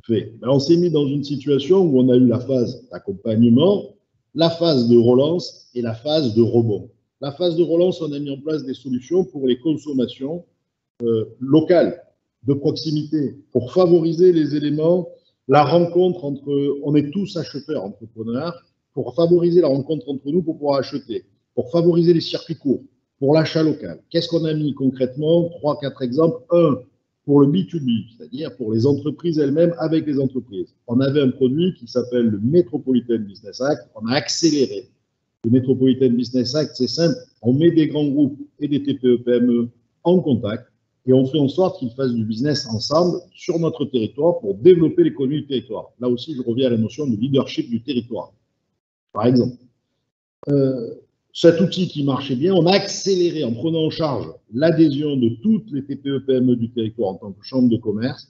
fait? Ben, on s'est mis dans une situation où on a eu la phase d'accompagnement, la phase de relance et la phase de rebond. La phase de relance, on a mis en place des solutions pour les consommations locales, de proximité, pour favoriser les éléments, la rencontre entre, on est tous acheteurs, entrepreneurs, pour favoriser la rencontre entre nous pour pouvoir acheter, pour favoriser les circuits courts, pour l'achat local. Qu'est-ce qu'on a mis concrètement? 3-4 exemples. Un, pour le B2B, c'est-à-dire pour les entreprises elles-mêmes avec les entreprises. On avait un produit qui s'appelle le Metropolitan Business Act. On a accéléré. Le Metropolitan Business Act, c'est simple. On met des grands groupes et des TPE-PME en contact et on fait en sorte qu'ils fassent du business ensemble sur notre territoire pour développer l'économie du territoire. Là aussi, je reviens à la notion de leadership du territoire. Par exemple, cet outil qui marchait bien, on a accéléré en prenant en charge l'adhésion de toutes les TPE-PME du territoire en tant que chambre de commerce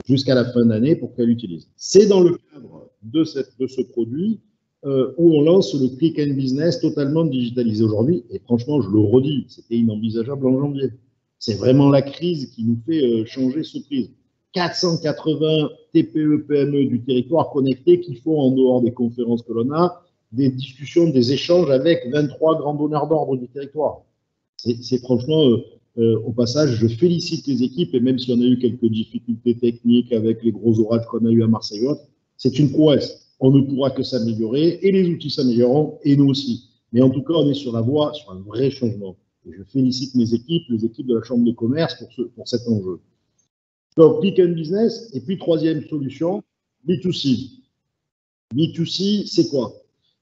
jusqu'à la fin d'année pour qu'elles l'utilisent. C'est dans le cadre de ce produit où on lance le Click and Business totalement digitalisé aujourd'hui. Et franchement, je le redis, c'était inenvisageable en janvier. C'est vraiment la crise qui nous fait changer ce prisme. 480 TPE-PME du territoire connectés qui font en dehors des conférences que l'on a, des discussions, des échanges avec 23 grands donneurs d'ordre du territoire. C'est franchement, au passage, je félicite les équipes, et même si on a eu quelques difficultés techniques avec les gros oracles qu'on a eu à Marseille, c'est une prouesse. On ne pourra que s'améliorer, et les outils s'amélioreront, et nous aussi. Mais en tout cas, on est sur la voie, sur un vrai changement. Et je félicite mes équipes, les équipes de la Chambre de commerce pour cet enjeu. Donc, Click and Business, et puis troisième solution, B2C. B2C, c'est quoi?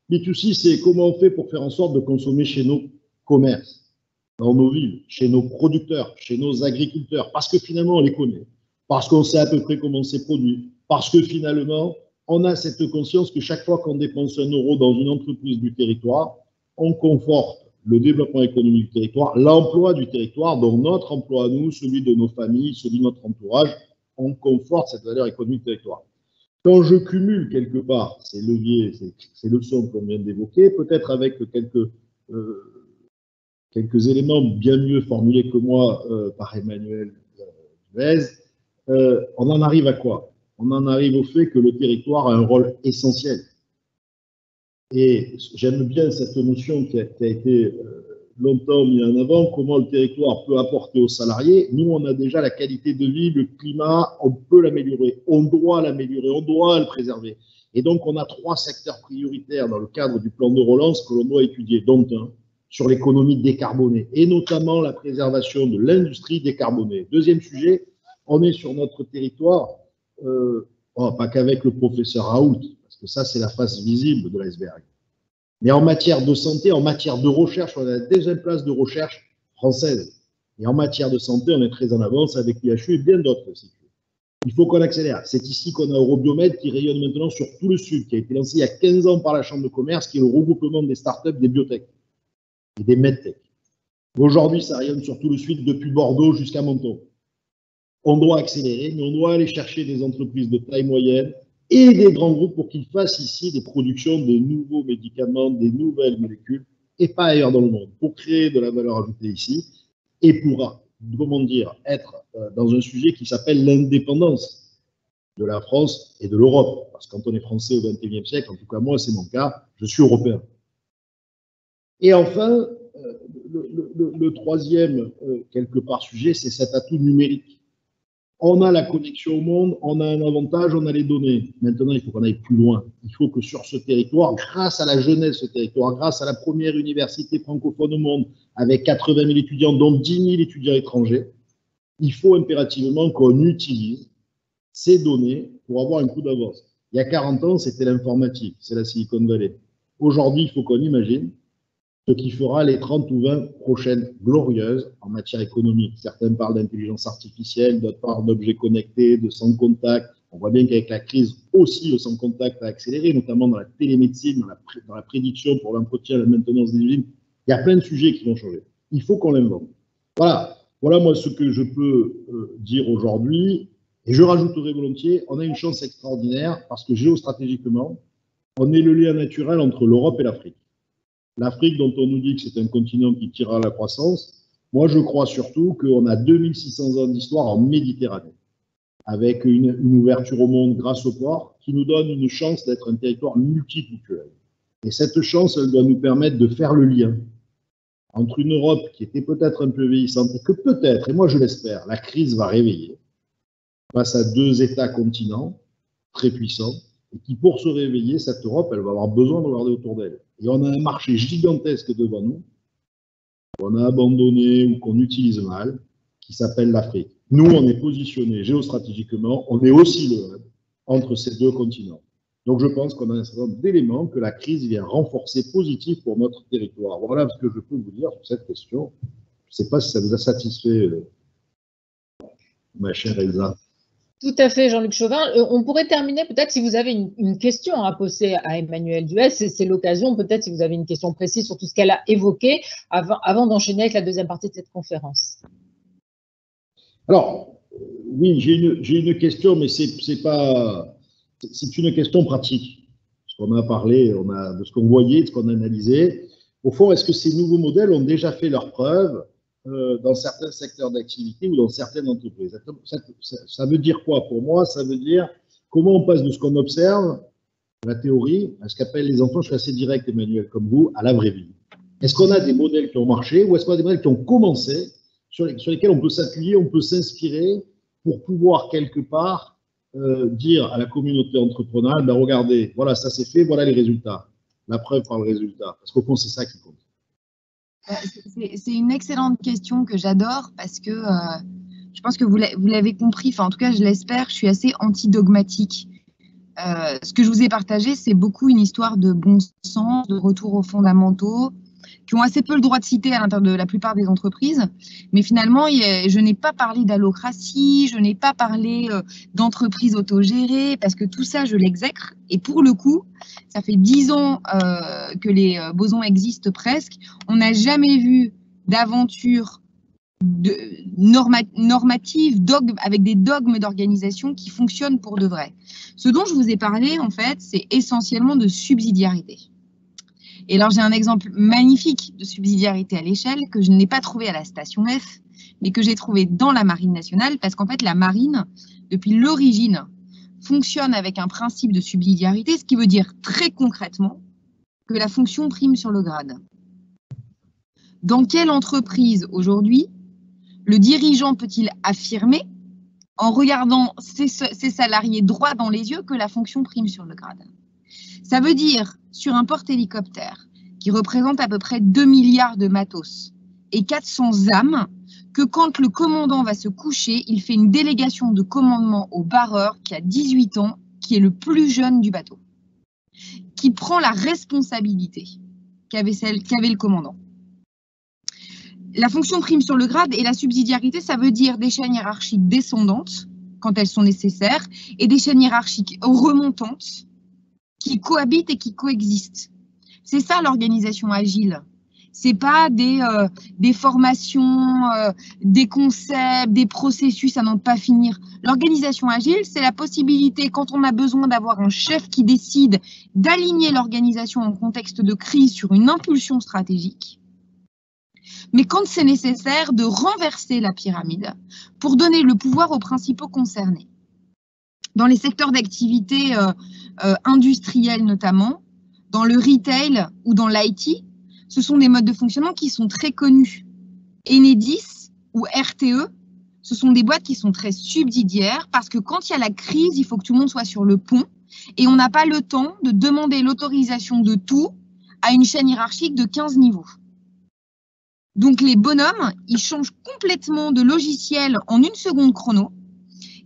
B2C, c'est comment on fait pour faire en sorte de consommer chez nos commerces, dans nos villes, chez nos producteurs, chez nos agriculteurs, parce que finalement, on les connaît, parce qu'on sait à peu près comment c'est produit, parce que finalement, on a cette conscience que chaque fois qu'on dépense un euro dans une entreprise du territoire, on conforte le développement économique du territoire, l'emploi du territoire, donc notre emploi à nous, celui de nos familles, celui de notre entourage, on conforte cette valeur économique du territoire. Quand je cumule quelque part ces leviers, ces leçons qu'on vient d'évoquer, peut-être avec quelques éléments bien mieux formulés que moi par Emmanuel Duez, on en arrive à quoi? On en arrive au fait que le territoire a un rôle essentiel. Et j'aime bien cette notion qui a été longtemps mise en avant, comment le territoire peut apporter aux salariés. Nous, on a déjà la qualité de vie, le climat, on peut l'améliorer, on doit le préserver. Et donc, on a 3 secteurs prioritaires dans le cadre du plan de relance que l'on doit étudier, dont un sur l'économie décarbonée, et notamment la préservation de l'industrie décarbonée. Deuxième sujet, on est sur notre territoire, pas qu'avec le professeur Raoult, parce que ça, c'est la face visible de l'iceberg. Mais en matière de santé, en matière de recherche, on a la deuxième place de recherche française. Et en matière de santé, on est très en avance avec l'IHU et bien d'autres instituts. Il faut qu'on accélère. C'est ici qu'on a Eurobiomède qui rayonne maintenant sur tout le Sud, qui a été lancé il y a 15 ans par la Chambre de commerce, qui est le regroupement des startups, des biotech et des medtech. Aujourd'hui, ça rayonne sur tout le Sud, depuis Bordeaux jusqu'à Menton. On doit accélérer, mais on doit aller chercher des entreprises de taille moyenne et des grands groupes pour qu'ils fassent ici des productions de nouveaux médicaments, des nouvelles molécules, et pas ailleurs dans le monde, pour créer de la valeur ajoutée ici, et pour, comment dire, être dans un sujet qui s'appelle l'indépendance de la France et de l'Europe. Parce que quand on est français au XXIe siècle, en tout cas moi, c'est mon cas, je suis européen. Et enfin, le troisième, quelque part, sujet, c'est cet atout numérique. On a la connexion au monde, on a un avantage, on a les données. Maintenant, il faut qu'on aille plus loin. Il faut que sur ce territoire, grâce à la jeunesse de ce territoire, grâce à la première université francophone au monde, avec 80 000 étudiants, dont 10 000 étudiants étrangers, il faut impérativement qu'on utilise ces données pour avoir un coup d'avance. Il y a 40 ans, c'était l'informatique, c'est la Silicon Valley. Aujourd'hui, il faut qu'on imagine ce qui fera les 30 ou 20 prochaines glorieuses en matière économique. Certains parlent d'intelligence artificielle, d'autres parlent d'objets connectés, de sans contact. On voit bien qu'avec la crise aussi, le sans contact a accéléré, notamment dans la télémédecine, dans la prédiction pour l'entretien et la maintenance des usines. Il y a plein de sujets qui vont changer. Il faut qu'on l'invente. Voilà moi ce que je peux dire aujourd'hui. Et je rajouterai volontiers, on a une chance extraordinaire parce que géostratégiquement, on est le lien naturel entre l'Europe et l'Afrique. L'Afrique, dont on nous dit que c'est un continent qui tire à la croissance, moi je crois surtout qu'on a 2600 ans d'histoire en Méditerranée, avec une ouverture au monde grâce au port, qui nous donne une chance d'être un territoire multiculturel. Et cette chance, elle doit nous permettre de faire le lien entre une Europe qui était peut-être un peu vieillissante, et que peut-être, et moi je l'espère, la crise va réveiller, face à 2 États-continents très puissants, et qui, pour se réveiller, cette Europe, elle va avoir besoin de regarder autour d'elle. Et on a un marché gigantesque devant nous, qu'on a abandonné ou qu'on utilise mal, qui s'appelle l'Afrique. Nous, on est positionné géostratégiquement, on est aussi le hub entre ces 2 continents. Donc, je pense qu'on a un certain nombre d'éléments que la crise vient renforcer positif pour notre territoire. Voilà ce que je peux vous dire sur cette question. Je ne sais pas si ça vous a satisfait, ma chère Elsa. Tout à fait, Jean-Luc Chauvin. On pourrait terminer peut-être si vous avez une question à poser à Emmanuelle Duès. C'est l'occasion peut-être si vous avez une question précise sur tout ce qu'elle a évoqué avant d'enchaîner avec la deuxième partie de cette conférence. Alors, oui, j'ai une question, mais c'est une question pratique. Parce qu'on a parlé, de ce qu'on voyait, de ce qu'on a analysé. Au fond, est-ce que ces nouveaux modèles ont déjà fait leurs preuves dans certains secteurs d'activité ou dans certaines entreprises? Ça veut dire quoi pour moi? Ça veut dire comment on passe de ce qu'on observe, la théorie, à ce qu'appellent les enfants, je suis assez direct, Emmanuel, comme vous, à la vraie vie. Est-ce qu'on a des modèles qui ont marché ou est-ce qu'on a des modèles qui ont commencé, sur lesquels on peut s'appuyer, on peut s'inspirer pour pouvoir quelque part dire à la communauté entrepreneuriale, ben regardez, voilà, ça c'est fait, voilà les résultats. La preuve par le résultat. Parce qu'au fond, c'est ça qui compte. C'est une excellente question que j'adore parce que je pense que vous l'avez compris, enfin en tout cas je l'espère, je suis assez anti-dogmatique. Ce que je vous ai partagé, c'est beaucoup une histoire de bon sens, de retour aux fondamentaux, qui ont assez peu le droit de citer à l'intérieur de la plupart des entreprises. Mais finalement, je n'ai pas parlé d'allocratie, je n'ai pas parlé d'entreprise autogérée, parce que tout ça, je l'exècre. Et pour le coup, ça fait 10 ans que les bosons existent presque. On n'a jamais vu d'aventure normative, avec des dogmes d'organisation qui fonctionnent pour de vrai. Ce dont je vous ai parlé, en fait, c'est essentiellement de subsidiarité. Et alors, j'ai un exemple magnifique de subsidiarité à l'échelle que je n'ai pas trouvé à la station F, mais que j'ai trouvé dans la Marine nationale, parce qu'en fait, la Marine, depuis l'origine, fonctionne avec un principe de subsidiarité, ce qui veut dire très concrètement que la fonction prime sur le grade. Dans quelle entreprise aujourd'hui le dirigeant peut-il affirmer, en regardant ses salariés droit dans les yeux, que la fonction prime sur le grade? Ça veut dire, sur un porte-hélicoptère qui représente à peu près 2 milliards de matos et 400 âmes, que quand le commandant va se coucher, il fait une délégation de commandement au barreur qui a 18 ans, qui est le plus jeune du bateau, qui prend la responsabilité qu'avait le commandant. La fonction prime sur le grade et la subsidiarité, ça veut dire des chaînes hiérarchiques descendantes, quand elles sont nécessaires, et des chaînes hiérarchiques remontantes qui cohabitent et qui coexistent. C'est ça l'organisation agile. C'est pas des formations, des concepts, des processus à n'en pas finir. L'organisation agile, c'est la possibilité, quand on a besoin d'avoir un chef qui décide d'aligner l'organisation en contexte de crise sur une impulsion stratégique, mais quand c'est nécessaire de renverser la pyramide pour donner le pouvoir aux principaux concernés. Dans les secteurs d'activité industriels notamment, dans le retail ou dans l'IT, ce sont des modes de fonctionnement qui sont très connus. Enedis ou RTE, ce sont des boîtes qui sont très subsidiaires parce que quand il y a la crise, il faut que tout le monde soit sur le pont et on n'a pas le temps de demander l'autorisation de tout à une chaîne hiérarchique de 15 niveaux. Donc les bonhommes, ils changent complètement de logiciel en une seconde chrono.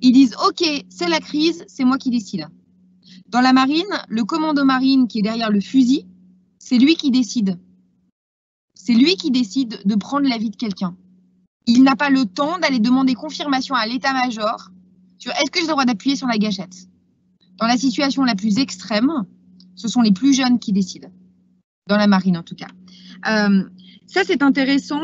Ils disent « Ok, c'est la crise, c'est moi qui décide ». Dans la marine, le commando marine qui est derrière le fusil, c'est lui qui décide. C'est lui qui décide de prendre l'avis de quelqu'un. Il n'a pas le temps d'aller demander confirmation à l'état-major sur est-ce que j'ai le droit d'appuyer sur la gâchette. Dans la situation la plus extrême, ce sont les plus jeunes qui décident. Dans la marine en tout cas. Ça, c'est intéressant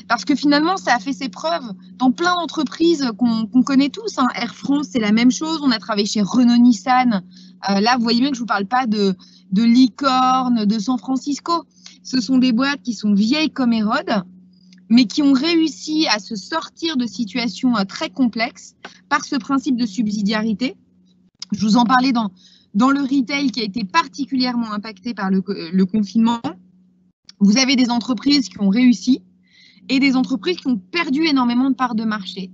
parce que finalement, ça a fait ses preuves dans plein d'entreprises qu'on connaît tous. Hein. Air France, c'est la même chose. On a travaillé chez Renault-Nissan. Là, vous voyez bien que je ne vous parle pas de licorne, de San Francisco. Ce sont des boîtes qui sont vieilles comme Hérode, mais qui ont réussi à se sortir de situations très complexes par ce principe de subsidiarité. Je vous en parlais dans le retail qui a été particulièrement impacté par le confinement. Vous avez des entreprises qui ont réussi et des entreprises qui ont perdu énormément de parts de marché.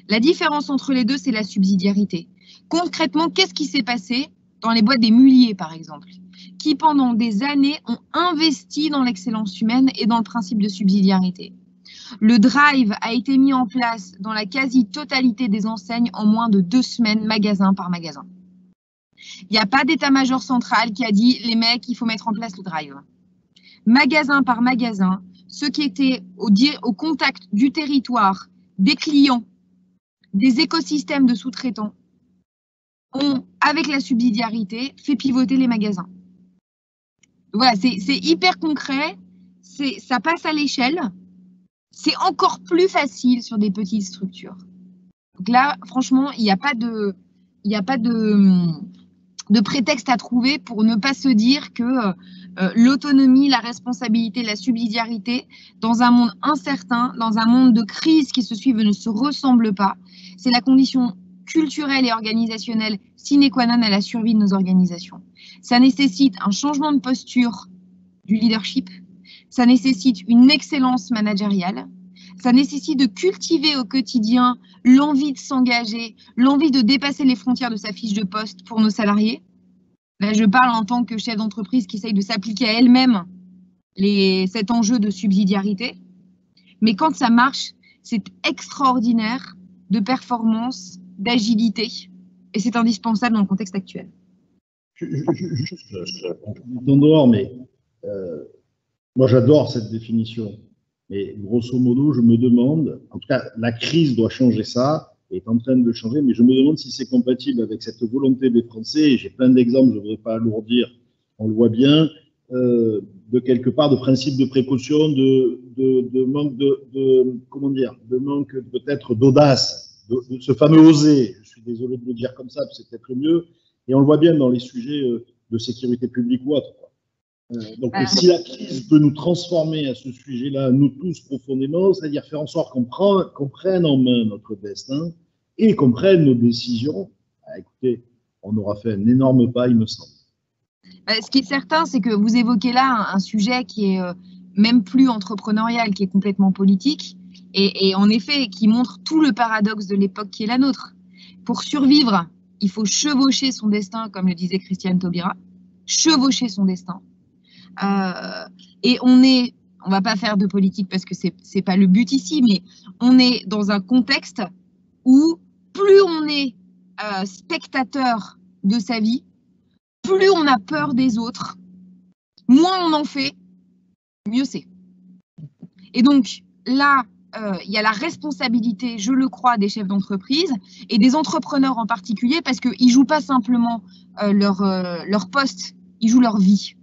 La différence entre les deux, c'est la subsidiarité. Concrètement, qu'est-ce qui s'est passé dans les boîtes des muliers, par exemple, qui pendant des années ont investi dans l'excellence humaine et dans le principe de subsidiarité. Le drive a été mis en place dans la quasi-totalité des enseignes en moins de 2 semaines, magasin par magasin. Il n'y a pas d'état-major central qui a dit « les mecs, il faut mettre en place le drive ». Magasin par magasin, ceux qui étaient au contact du territoire, des clients, des écosystèmes de sous-traitants, ont, avec la subsidiarité, fait pivoter les magasins. Voilà, c'est hyper concret, ça passe à l'échelle, c'est encore plus facile sur des petites structures. Donc là, franchement, il n'y a pas de prétexte à trouver pour ne pas se dire que l'autonomie, la responsabilité, la subsidiarité, dans un monde incertain, dans un monde de crise qui se suivent ne se ressemblent pas. C'est la condition culturelle et organisationnelle sine qua non à la survie de nos organisations. Ça nécessite un changement de posture du leadership, ça nécessite une excellence managériale, ça nécessite de cultiver au quotidien l'envie de s'engager, l'envie de dépasser les frontières de sa fiche de poste pour nos salariés. Là, je parle en tant que chef d'entreprise qui essaye de s'appliquer à elle-même cet enjeu de subsidiarité. Mais quand ça marche, c'est extraordinaire de performance, d'agilité. Et c'est indispensable dans le contexte actuel. En dehors, mais moi j'adore cette définition. Mais grosso modo, je me demande, en tout cas, la crise doit changer ça, est en train de changer, mais je me demande si c'est compatible avec cette volonté des Français. J'ai plein d'exemples, je ne voudrais pas alourdir, on le voit bien, de quelque part de principe de précaution, de manque comment dire, de manque peut-être d'audace, de ce fameux oser. Je suis désolé de le dire comme ça, c'est peut-être mieux. Et on le voit bien dans les sujets de sécurité publique ou autre. Donc, si la crise peut nous transformer à ce sujet-là, nous tous profondément, c'est-à-dire faire en sorte qu'on prenne en main notre destin et qu'on prenne nos décisions, écoutez, on aura fait un énorme pas, il me semble. Ce qui est certain, c'est que vous évoquez là un sujet qui est même plus entrepreneurial, qui est complètement politique, et en effet, qui montre tout le paradoxe de l'époque qui est la nôtre. Pour survivre, il faut chevaucher son destin, comme le disait Christiane Taubira. chevaucher son destin. Et on va pas faire de politique parce que c'est pas le but ici, mais on est dans un contexte où plus on est spectateur de sa vie, plus on a peur des autres, moins on en fait, mieux c'est. Et donc là, il y a la responsabilité, je le crois, des chefs d'entreprise et des entrepreneurs en particulier, parce qu'ils ne jouent pas simplement leur poste, ils jouent leur vie.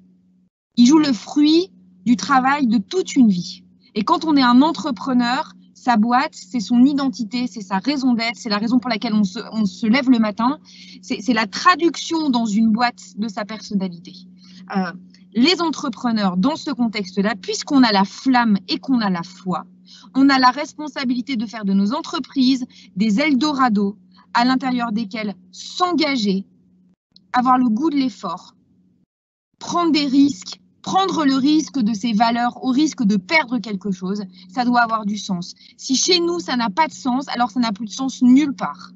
Ils jouent le fruit du travail de toute une vie. Et quand on est un entrepreneur, sa boîte, c'est son identité, c'est sa raison d'être, c'est la raison pour laquelle on se lève le matin. C'est la traduction dans une boîte de sa personnalité. Les entrepreneurs, dans ce contexte-là, puisqu'on a la flamme et qu'on a la foi, on a la responsabilité de faire de nos entreprises des Eldorado à l'intérieur desquels s'engager, avoir le goût de l'effort, prendre des risques, prendre le risque de ses valeurs au risque de perdre quelque chose, ça doit avoir du sens. Si chez nous, ça n'a pas de sens, alors ça n'a plus de sens nulle part.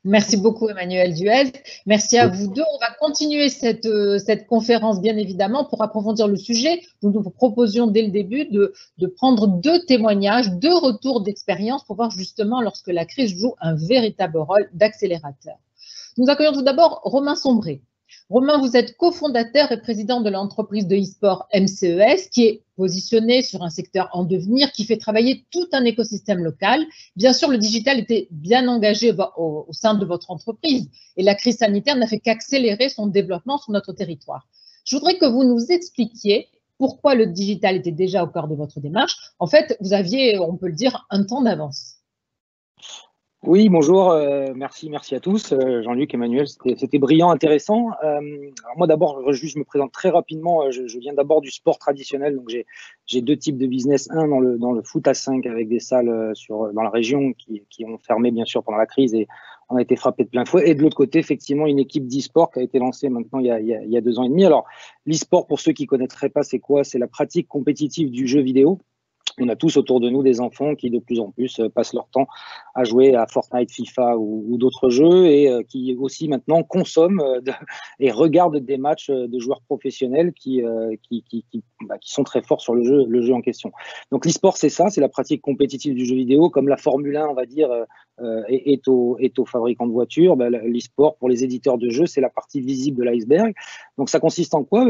Merci beaucoup, Emmanuelle Duelt. Merci à vous deux. On va continuer cette conférence, bien évidemment, pour approfondir le sujet. Nous vous proposions dès le début de prendre 2 témoignages, 2 retours d'expérience pour voir justement lorsque la crise joue un véritable rôle d'accélérateur. Nous accueillons tout d'abord Romain Sombré. Romain, vous êtes cofondateur et président de l'entreprise de e-sport MCES, qui est positionnée sur un secteur en devenir, qui fait travailler tout un écosystème local. Bien sûr, le digital était bien engagé au sein de votre entreprise et la crise sanitaire n'a fait qu'accélérer son développement sur notre territoire. Je voudrais que vous nous expliquiez pourquoi le digital était déjà au cœur de votre démarche. En fait, vous aviez, on peut le dire, un temps d'avance. Oui, bonjour, merci à tous. Jean-Luc, Emmanuel, c'était brillant, intéressant. Alors moi d'abord, je me présente très rapidement. Je viens d'abord du sport traditionnel, donc j'ai 2 types de business. Un dans le foot à 5 avec des salles dans la région qui ont fermé bien sûr pendant la crise et on a été frappé de plein fouet. Et de l'autre côté, effectivement, une équipe d'e-sport qui a été lancée maintenant il y a 2 ans et demi. Alors l'e-sport, pour ceux qui connaîtraient pas, c'est quoi? C'est la pratique compétitive du jeu vidéo. On a tous autour de nous des enfants qui de plus en plus passent leur temps à jouer à Fortnite, FIFA ou d'autres jeux et qui aussi maintenant consomment et regardent des matchs de joueurs professionnels qui sont très forts sur le jeu en question. Donc l'e-sport, c'est ça, c'est la pratique compétitive du jeu vidéo, comme la Formule 1, on va dire, est aux fabricants de voitures. L'e-sport, pour les éditeurs de jeux, c'est la partie visible de l'iceberg. Donc ça consiste en quoi?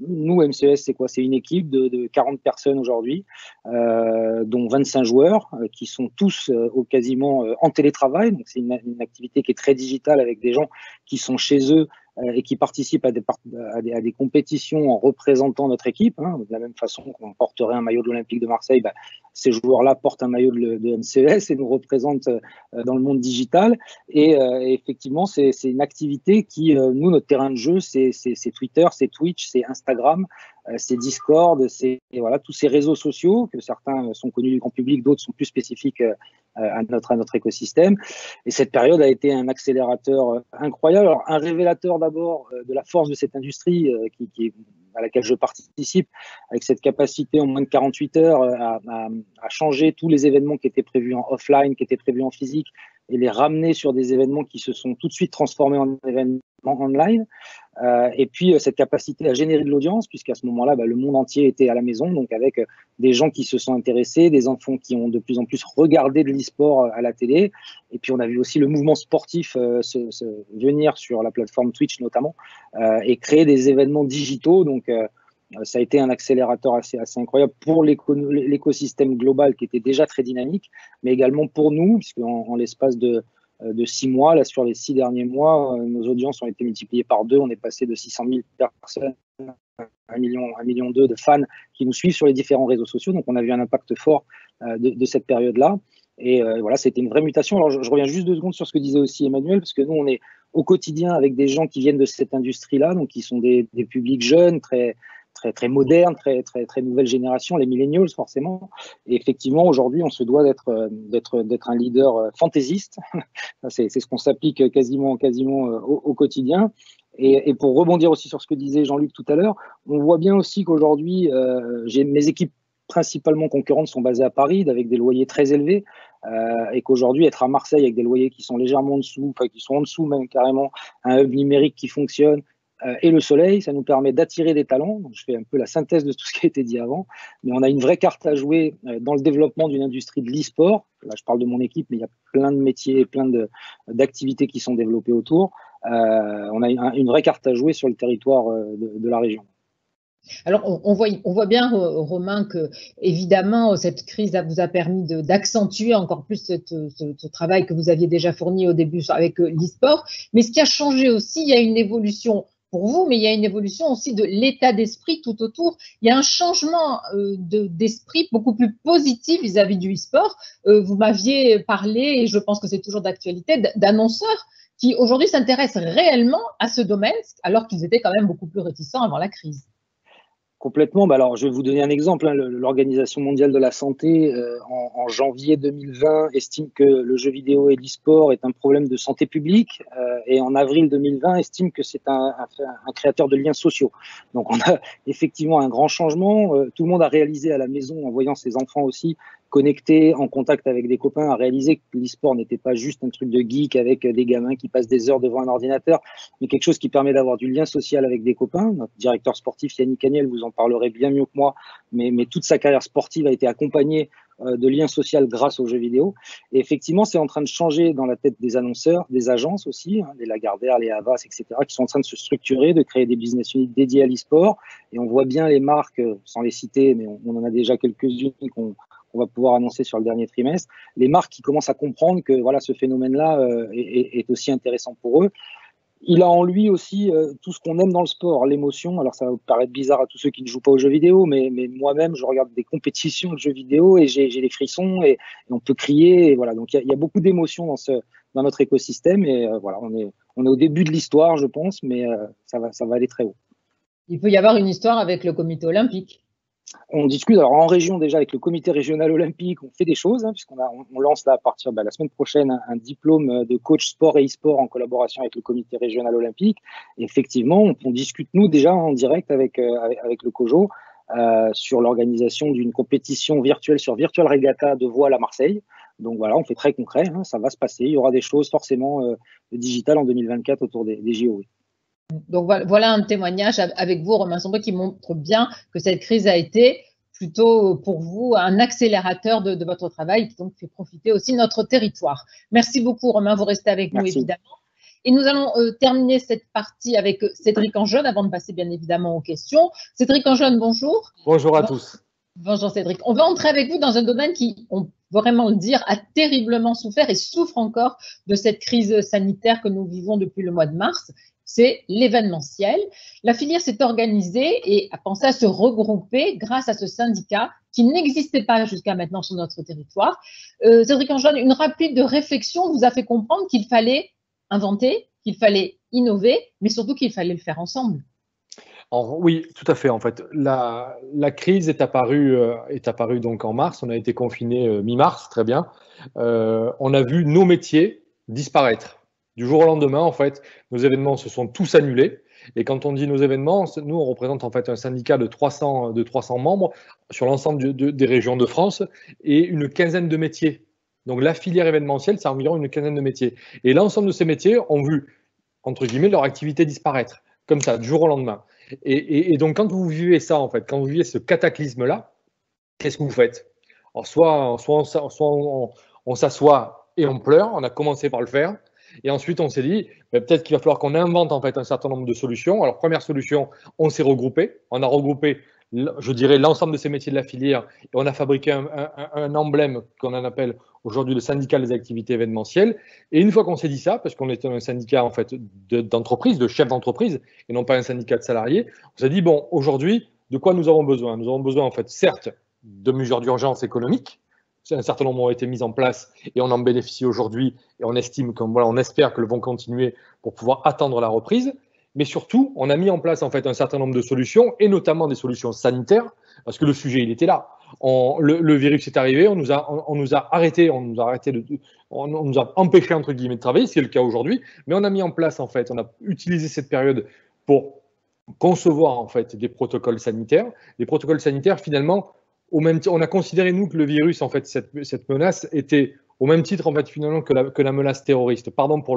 Nous, MCES, c'est quoi? C'est une équipe de 40 personnes aujourd'hui, dont 25 joueurs qui sont tous quasiment en télétravail. Donc c'est une activité qui est très digitale avec des gens qui sont chez eux et qui participent à des compétitions en représentant notre équipe. De la même façon qu'on porterait un maillot de l'Olympique de Marseille, ces joueurs-là portent un maillot de MCES et nous représentent dans le monde digital. Et effectivement, c'est une activité qui, nous, notre terrain de jeu, c'est Twitter, c'est Twitch, c'est Instagram, c'est Discord, c'est tous ces réseaux sociaux que certains sont connus du grand public, d'autres sont plus spécifiques à notre écosystème. Et cette période a été un accélérateur incroyable. Alors, un révélateur d'abord de la force de cette industrie à laquelle je participe, avec cette capacité en moins de 48 heures à changer tous les événements qui étaient prévus en offline, qui étaient prévus en physique, et les ramener sur des événements qui se sont tout de suite transformés en événements online. Et puis cette capacité à générer de l'audience, puisqu'à ce moment-là, le monde entier était à la maison, donc avec des gens qui se sont intéressés, des enfants qui ont de plus en plus regardé de l'e-sport à la télé. Et puis on a vu aussi le mouvement sportif venir sur la plateforme Twitch notamment et créer des événements digitaux. Donc ça a été un accélérateur assez incroyable pour l'écosystème global qui était déjà très dynamique, mais également pour nous, puisqu'en l'espace de 6 mois, là, sur les 6 derniers mois, nos audiences ont été multipliées par 2. On est passé de 600 000 personnes à 1,2 million de fans qui nous suivent sur les différents réseaux sociaux. Donc, on a vu un impact fort de cette période-là. Et voilà, c'était une vraie mutation. Alors, je reviens juste 2 secondes sur ce que disait aussi Emmanuel, parce que nous, on est au quotidien avec des gens qui viennent de cette industrie-là, donc qui sont des publics jeunes, très moderne, très nouvelle génération, les millennials forcément. Et effectivement, aujourd'hui, on se doit d'être un leader fantaisiste. C'est ce qu'on s'applique quasiment au quotidien. Et pour rebondir aussi sur ce que disait Jean-Luc tout à l'heure, on voit bien aussi qu'aujourd'hui, mes équipes principalement concurrentes sont basées à Paris, avec des loyers très élevés, et qu'aujourd'hui, être à Marseille avec des loyers qui sont légèrement en dessous, enfin qui sont en dessous même carrément, un hub numérique qui fonctionne, et le soleil, ça nous permet d'attirer des talents. Donc, je fais un peu la synthèse de tout ce qui a été dit avant, mais on a une vraie carte à jouer dans le développement d'une industrie de l'e-sport. Là, je parle de mon équipe, mais il y a plein de métiers, plein d'activités qui sont développées autour. On a une vraie carte à jouer sur le territoire de la région. Alors, on voit bien, Romain, que évidemment, cette crise vous a permis d'accentuer encore plus ce travail que vous aviez déjà fourni au début avec l'e-sport. Mais ce qui a changé aussi, il y a une évolution pour vous, mais il y a une évolution aussi de l'état d'esprit tout autour. Il y a un changement d'esprit beaucoup plus positif vis-à-vis du e-sport. Vous m'aviez parlé, et je pense que c'est toujours d'actualité, d'annonceurs qui aujourd'hui s'intéressent réellement à ce domaine, alors qu'ils étaient quand même beaucoup plus réticents avant la crise. Complètement. Alors, je vais vous donner un exemple. L'Organisation mondiale de la santé, en janvier 2020, estime que le jeu vidéo et l'e-sport est un problème de santé publique. Et en avril 2020, estime que c'est un créateur de liens sociaux. Donc, on a effectivement un grand changement. Tout le monde a réalisé à la maison, en voyant ses enfants aussi connectés, en contact avec des copains, a réalisé que l'e-sport n'était pas juste un truc de geek avec des gamins qui passent des heures devant un ordinateur, mais quelque chose qui permet d'avoir du lien social avec des copains. Notre directeur sportif, Yannick Agnel, vous en parlerez bien mieux que moi, mais toute sa carrière sportive a été accompagnée de liens sociaux grâce aux jeux vidéo. Et effectivement, c'est en train de changer dans la tête des annonceurs, des agences aussi, les Lagardère, les Havas, etc., qui sont en train de se structurer, de créer des business units dédiés à l'e-sport. Et on voit bien les marques, sans les citer, mais on en a déjà quelques-unes qu'on va pouvoir annoncer sur le dernier trimestre, les marques qui commencent à comprendre que voilà, ce phénomène-là est aussi intéressant pour eux. Il a en lui aussi tout ce qu'on aime dans le sport, l'émotion. Alors ça va paraître bizarre à tous ceux qui ne jouent pas aux jeux vidéo, mais moi-même, je regarde des compétitions de jeux vidéo et j'ai les frissons et on peut crier. Et voilà. Donc il y a beaucoup d'émotions dans notre écosystème et voilà, on est au début de l'histoire, je pense, mais ça va aller très haut. Il peut y avoir une histoire avec le comité olympique. On discute alors en région déjà avec le comité régional olympique, on fait des choses puisqu'on lance là à partir la semaine prochaine un diplôme de coach sport et e-sport en collaboration avec le comité régional olympique. Et effectivement, on discute nous déjà en direct avec le COJO sur l'organisation d'une compétition virtuelle sur Virtual Regatta de voile à Marseille. Donc voilà, on fait très concret, ça va se passer. Il y aura des choses forcément digitales en 2024 autour des JO. Donc voilà un témoignage avec vous, Romain Sombré, qui montre bien que cette crise a été plutôt pour vous un accélérateur de votre travail qui donc fait profiter aussi notre territoire. Merci beaucoup, Romain, vous restez avec nous évidemment. Et nous allons terminer cette partie avec Cédric Anjeune avant de passer bien évidemment aux questions. Cédric Anjeune, bonjour. Bonjour à tous. Bonjour Cédric. On va entrer avec vous dans un domaine qui, on peut vraiment le dire, a terriblement souffert et souffre encore de cette crise sanitaire que nous vivons depuis le mois de mars. C'est l'événementiel. La filière s'est organisée et a pensé à se regrouper grâce à ce syndicat qui n'existait pas jusqu'à maintenant sur notre territoire. Cédric Anjeune, une rapide réflexion vous a fait comprendre qu'il fallait inventer, qu'il fallait innover, mais surtout qu'il fallait le faire ensemble. Alors, oui, tout à fait. En fait, la crise est apparue donc en mars. On a été confinés mi-mars, très bien. On a vu nos métiers disparaître. Du jour au lendemain, en fait, nos événements se sont tous annulés. Et quand on dit nos événements, nous, on représente en fait un syndicat de 300 membres sur l'ensemble des régions de France et une quinzaine de métiers. Donc, la filière événementielle, c'est environ une quinzaine de métiers. Et l'ensemble de ces métiers ont vu, entre guillemets, leur activité disparaître, comme ça, du jour au lendemain. Et donc, quand vous vivez ça, en fait, quand vous vivez ce cataclysme-là, qu'est-ce que vous faites? Alors, soit on s'assoit et on pleure, on a commencé par le faire. Et ensuite, on s'est dit, peut-être qu'il va falloir qu'on invente en fait un certain nombre de solutions. Alors, première solution, on s'est regroupé. On a regroupé, je dirais, l'ensemble de ces métiers de la filière et on a fabriqué un emblème qu'on en appelle aujourd'hui le syndicat des activités événementielles. Et une fois qu'on s'est dit ça, parce qu'on était un syndicat en fait d'entreprise, de chefs d'entreprise et non pas un syndicat de salariés, on s'est dit, bon, aujourd'hui, de quoi nous avons besoin? Nous avons besoin en fait, certes, de mesures d'urgence économique. Un certain nombre ont été mis en place et on en bénéficie aujourd'hui et on estime on espère que le vont continuer pour pouvoir attendre la reprise. Mais surtout, on a mis en place en fait un certain nombre de solutions et notamment des solutions sanitaires parce que le sujet il était là. Le virus est arrivé, on nous a arrêté, on nous a empêché entre guillemets de travailler, c'est le cas aujourd'hui. Mais on a mis en place en fait, on a utilisé cette période pour concevoir en fait des protocoles sanitaires. Les protocoles sanitaires finalement. On a considéré, nous, que le virus, en fait, cette menace était au même titre en fait finalement que la menace terroriste. Pardon pour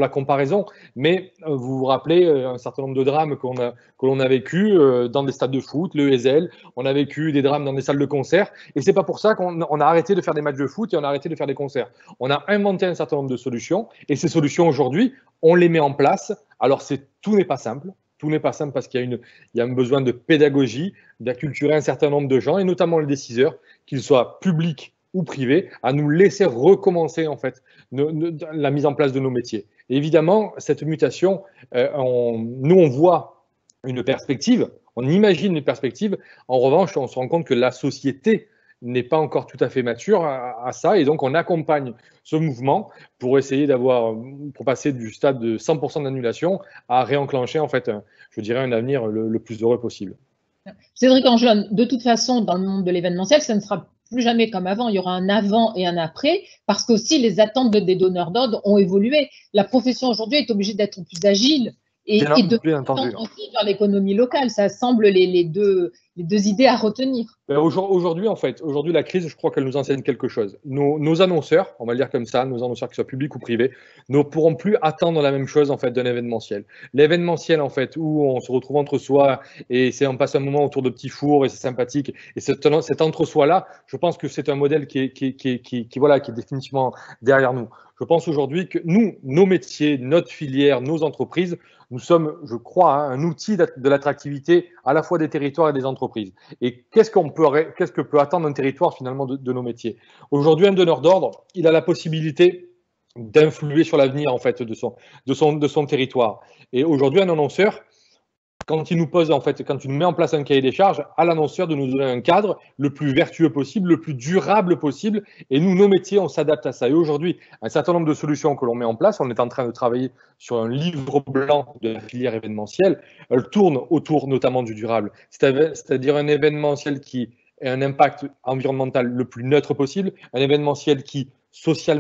la comparaison, mais vous vous rappelez un certain nombre de drames que l'on a vécu dans des stades de foot, le Heysel, on a vécu des drames dans des salles de concert, et c'est pas pour ça qu'on a arrêté de faire des matchs de foot et on a arrêté de faire des concerts. On a inventé un certain nombre de solutions, et ces solutions aujourd'hui, on les met en place. Alors tout n'est pas simple. Tout n'est pas simple parce qu'il y a un besoin de pédagogie, d'acculturer un certain nombre de gens, et notamment les décideurs, qu'ils soient publics ou privés, à nous laisser recommencer en fait la mise en place de nos métiers. Et évidemment, cette mutation, nous on voit une perspective, on imagine une perspective. En revanche, on se rend compte que la société n'est pas encore tout à fait mature à ça, et donc on accompagne ce mouvement pour essayer pour passer du stade de 100% d'annulation à réenclencher en fait, je dirais, un avenir le plus heureux possible. Cédric Angelon, de toute façon, dans le monde de l'événementiel, ça ne sera plus jamais comme avant. Il y aura un avant et un après, parce qu'aussi les attentes des donneurs d'ordre ont évolué. La profession aujourd'hui est obligée d'être plus agile et de tendre aussi vers l'économie locale. Ça semble les deux idées à retenir. Aujourd'hui, la crise, je crois qu'elle nous enseigne quelque chose. Nos annonceurs, on va le dire comme ça, nos annonceurs, qu'ils soient publics ou privés, ne pourront plus attendre la même chose en fait d'un événementiel. L'événementiel, en fait, où on se retrouve entre soi et on passe un moment autour de petits fours et c'est sympathique. Et cet entre-soi-là, je pense que c'est un modèle qui est définitivement derrière nous. Je pense aujourd'hui que nos métiers, notre filière, nos entreprises, nous sommes, je crois, un outil de l'attractivité à la fois des territoires et des entreprises. Et qu'est-ce que peut attendre un territoire finalement de nos métiers? Aujourd'hui, un donneur d'ordre, il a la possibilité d'influer sur l'avenir en fait de son territoire. Et aujourd'hui, un annonceur, quand il nous met en place un cahier des charges, à l'annonceur de nous donner un cadre le plus vertueux possible, le plus durable possible. Et nos métiers, on s'adapte à ça. Et aujourd'hui, un certain nombre de solutions que l'on met en place, on est en train de travailler sur un livre blanc de la filière événementielle. Elle tourne autour notamment du durable, c'est-à-dire un événementiel qui ait un impact environnemental le plus neutre possible, un événementiel qui social,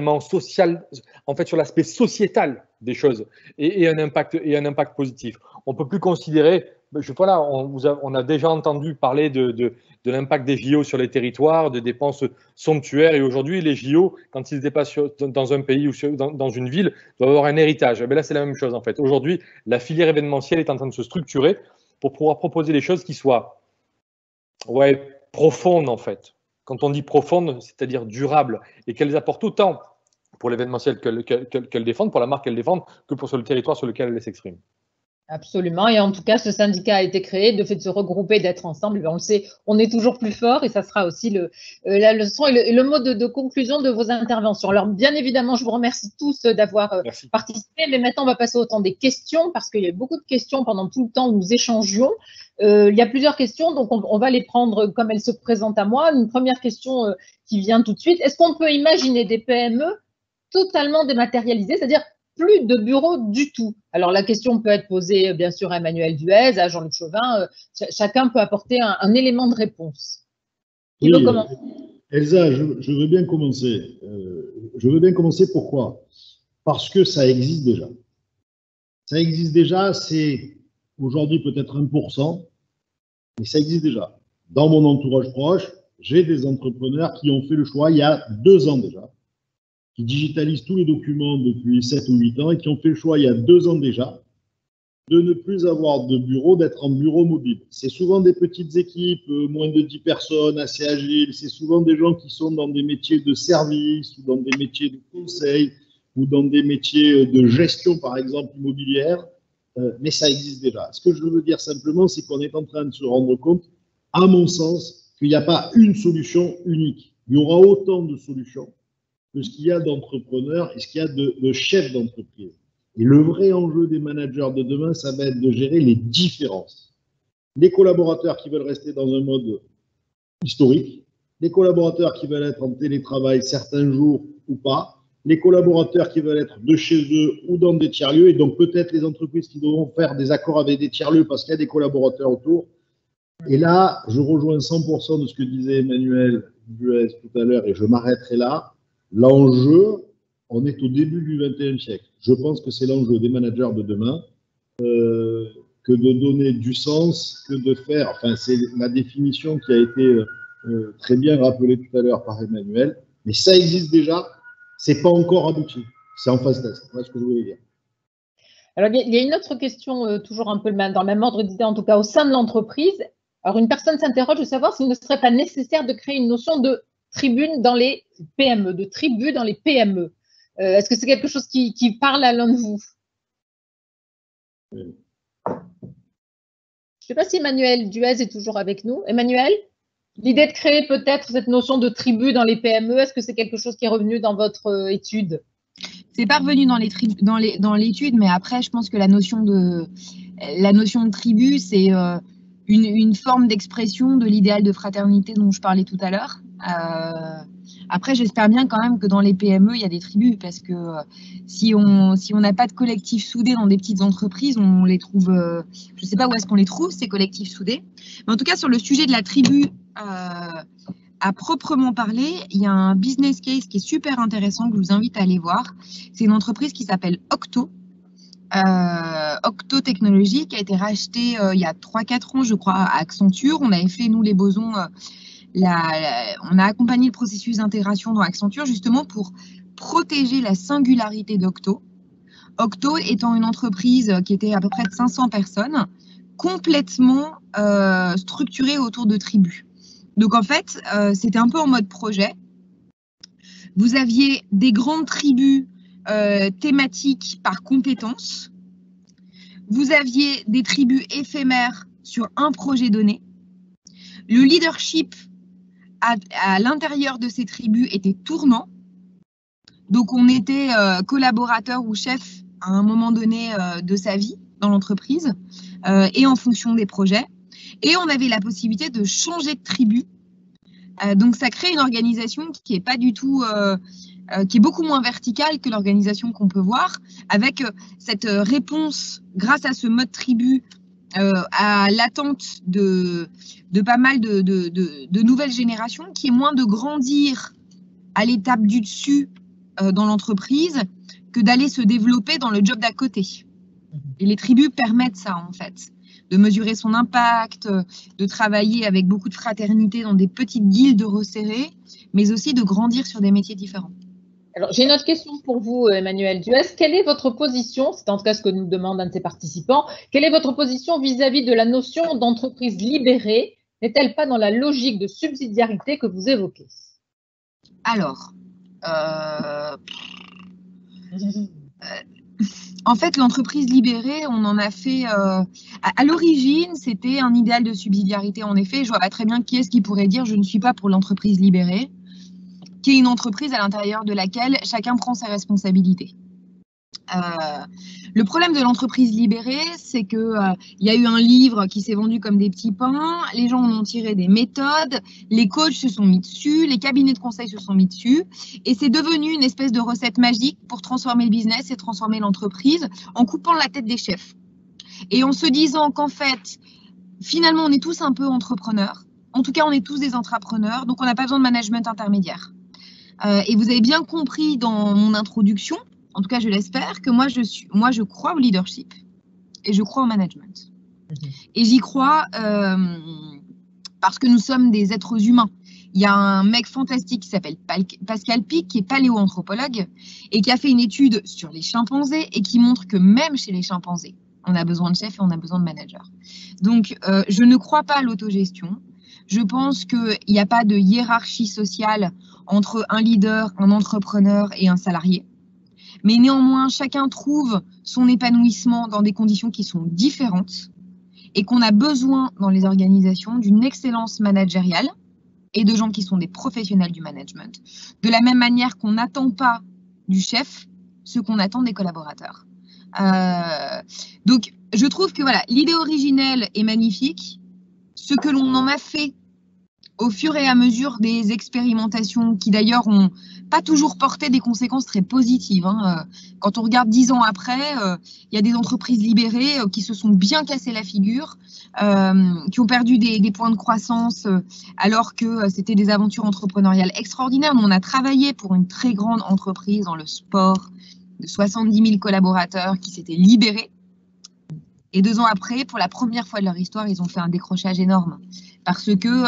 en fait, sur l'aspect sociétal des choses et un impact positif. On ne peut plus considérer, on a déjà entendu parler de l'impact des JO sur les territoires, de dépenses somptuaires, et aujourd'hui, les JO, quand ils se dépassent dans un pays ou dans une ville, doivent avoir un héritage. Mais là, c'est la même chose en fait. Aujourd'hui, la filière événementielle est en train de se structurer pour pouvoir proposer des choses qui soient profondes en fait. Quand on dit profonde, c'est-à-dire durable, et qu'elles apportent autant pour l'événementiel qu'elles défendent, pour la marque qu'elles défendent, que pour le territoire sur lequel elles s'expriment. Absolument. Et en tout cas, ce syndicat a été créé, de fait de se regrouper, d'être ensemble. On le sait, on est toujours plus fort, et ça sera aussi la leçon et le mot de conclusion de vos interventions. Alors, bien évidemment, je vous remercie tous d'avoir participé, mais maintenant, on va passer au temps des questions, parce qu'il y a beaucoup de questions pendant tout le temps où nous échangions. Il y a plusieurs questions, donc on va les prendre comme elles se présentent à moi. Une première question qui vient tout de suite. Est-ce qu'on peut imaginer des PME totalement dématérialisées, c'est-à-dire plus de bureaux du tout? Alors, la question peut être posée, bien sûr, à Emmanuel Duez, à Jean-Luc Chauvin. Chacun peut apporter un élément de réponse. Qui veut commencer? Elsa, je veux bien commencer. Pourquoi? Parce que ça existe déjà. Ça existe déjà, c'est aujourd'hui peut-être 1%, mais ça existe déjà. Dans mon entourage proche, j'ai des entrepreneurs qui ont fait le choix il y a 2 ans déjà, qui digitalisent tous les documents depuis 7 ou 8 ans et qui ont fait le choix il y a 2 ans déjà de ne plus avoir de bureau, d'être en bureau mobile. C'est souvent des petites équipes, moins de 10 personnes, assez agiles. C'est souvent des gens qui sont dans des métiers de service ou dans des métiers de conseil ou dans des métiers de gestion, par exemple, immobilière. Mais ça existe déjà. Ce que je veux dire simplement, c'est qu'on est en train de se rendre compte, à mon sens, qu'il n'y a pas une solution unique. Il y aura autant de solutions que ce qu'il y a d'entrepreneurs et ce qu'il y a de chefs d'entreprise. Et le vrai enjeu des managers de demain, ça va être de gérer les différences. Les collaborateurs qui veulent rester dans un mode historique, les collaborateurs qui veulent être en télétravail certains jours ou pas, les collaborateurs qui veulent être de chez eux ou dans des tiers-lieux, et donc peut-être les entreprises qui devront faire des accords avec des tiers-lieux parce qu'il y a des collaborateurs autour. Et là, je rejoins 100% de ce que disait Emmanuel Duez tout à l'heure, et je m'arrêterai là. L'enjeu, on est au début du XXIe siècle. Je pense que c'est l'enjeu des managers de demain, que de donner du sens, que de faire, enfin c'est la définition qui a été très bien rappelée tout à l'heure par Emmanuel, Mais ça existe déjà, c'est pas encore abouti. C'est en phase test. Voilà ce que je voulais dire. Alors, il y a une autre question, toujours un peu dans le même ordre d'idée, en tout cas au sein de l'entreprise. Alors, une personne s'interroge de savoir s'il ne serait pas nécessaire de créer une notion de tribune dans les PME, de tribu dans les PME. Est-ce que c'est quelque chose qui parle à l'un de vous? Je ne sais pas si Emmanuel Duez est toujours avec nous. Emmanuel, l'idée de créer peut-être cette notion de tribu dans les PME, est-ce que c'est quelque chose qui est revenu dans votre étude? C'est pas revenu dans l'étude, mais après, je pense que la notion de tribu, c'est une forme d'expression de l'idéal de fraternité dont je parlais tout à l'heure. Après, j'espère bien quand même que dans les PME, il y a des tribus, parce que si on n'a pas de collectif soudé dans des petites entreprises, on les trouve, je ne sais pas où est-ce qu'on les trouve, ces collectifs soudés. Mais en tout cas, sur le sujet de la tribu, à proprement parler, il y a un business case qui est super intéressant que je vous invite à aller voir. C'est une entreprise qui s'appelle Octo. Octo Technologies, qui a été rachetée il y a 3-4 ans, je crois, à Accenture. On avait fait, nous, les bosons, on a accompagné le processus d'intégration dans Accenture justement pour protéger la singularité d'Octo. Octo étant une entreprise qui était à peu près de 500 personnes, complètement structurée autour de tribus. Donc, en fait, c'était un peu en mode projet. Vous aviez des grandes tribus thématiques par compétences. Vous aviez des tribus éphémères sur un projet donné. Le leadership à l'intérieur de ces tribus était tournant. Donc, on était collaborateur ou chef à un moment donné de sa vie dans l'entreprise et en fonction des projets. Et on avait la possibilité de changer de tribu. Donc, ça crée une organisation qui est pas du tout, qui est beaucoup moins verticale que l'organisation qu'on peut voir, avec cette réponse, grâce à ce mode tribu, à l'attente de pas mal de nouvelles générations, qui est moins de grandir à l'étape du dessus dans l'entreprise que d'aller se développer dans le job d'à côté. Et les tribus permettent ça, en fait, de mesurer son impact, de travailler avec beaucoup de fraternité dans des petites guildes resserrées, mais aussi de grandir sur des métiers différents. Alors, j'ai une autre question pour vous, Emmanuel Duez. Quelle est votre position, c'est en tout cas ce que nous demande un de ses participants, quelle est votre position vis-à-vis de la notion d'entreprise libérée? N'est-elle pas dans la logique de subsidiarité que vous évoquez? Alors, en fait, l'entreprise libérée, on en a fait… à l'origine, c'était un idéal de subsidiarité, en effet. Je vois pas très bien qui est-ce qui pourrait dire « je ne suis pas pour l'entreprise libérée », qui est une entreprise à l'intérieur de laquelle chacun prend ses responsabilités. Le problème de l'entreprise libérée, c'est que y a eu un livre qui s'est vendu comme des petits pains, les gens en ont tiré des méthodes, les coachs se sont mis dessus, les cabinets de conseil se sont mis dessus, et c'est devenu une espèce de recette magique pour transformer le business et transformer l'entreprise en coupant la tête des chefs. Et en se disant qu'en fait, finalement, on est tous un peu entrepreneurs. En tout cas, on est tous des intrapreneurs, donc on n'a pas besoin de management intermédiaire. Et vous avez bien compris dans mon introduction, en tout cas je l'espère, que moi je crois au leadership et je crois au management. Et j'y crois parce que nous sommes des êtres humains. Il y a un mec fantastique qui s'appelle Pascal Pic, qui est paléoanthropologue et qui a fait une étude sur les chimpanzés et qui montre que même chez les chimpanzés, on a besoin de chefs et on a besoin de managers. Donc, je ne crois pas à l'autogestion. Je pense qu'il n'y a pas de hiérarchie sociale entre un leader, un entrepreneur et un salarié. Mais néanmoins, chacun trouve son épanouissement dans des conditions qui sont différentes et qu'on a besoin dans les organisations d'une excellence managériale et de gens qui sont des professionnels du management. De la même manière qu'on n'attend pas du chef ce qu'on attend des collaborateurs. Donc, je trouve que voilà, l'idée originelle est magnifique. Ce que l'on en a fait au fur et à mesure des expérimentations qui d'ailleurs ont pas toujours porté des conséquences très positives. Quand on regarde 10 ans après, il y a des entreprises libérées qui se sont bien cassées la figure, qui ont perdu des points de croissance alors que c'était des aventures entrepreneuriales extraordinaires. Nous, on a travaillé pour une très grande entreprise dans le sport de 70 000 collaborateurs qui s'étaient libérés. Et 2 ans après, pour la première fois de leur histoire, ils ont fait un décrochage énorme. Parce que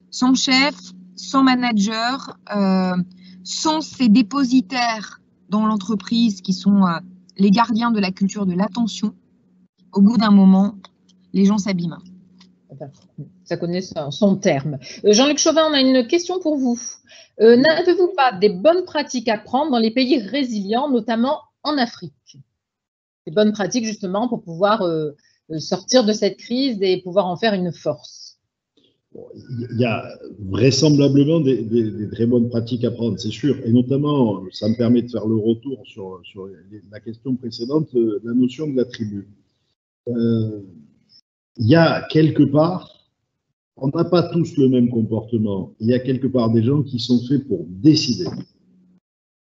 sans chef, sans manager, sans ces dépositaires dans l'entreprise qui sont les gardiens de la culture de l'attention, au bout d'un moment, les gens s'abîment. Ça connaît son terme. Jean-Luc Chauvin, on a une question pour vous. N'avez-vous pas des bonnes pratiques à prendre dans les pays résilients, notamment en Afrique? Des bonnes pratiques justement pour pouvoir sortir de cette crise et pouvoir en faire une force. Il y a vraisemblablement des très bonnes pratiques à prendre, c'est sûr. Et notamment, ça me permet de faire le retour sur la question précédente, la notion de la tribu. Il y a quelque part, on n'a pas tous le même comportement. Il y a quelque part des gens qui sont faits pour décider,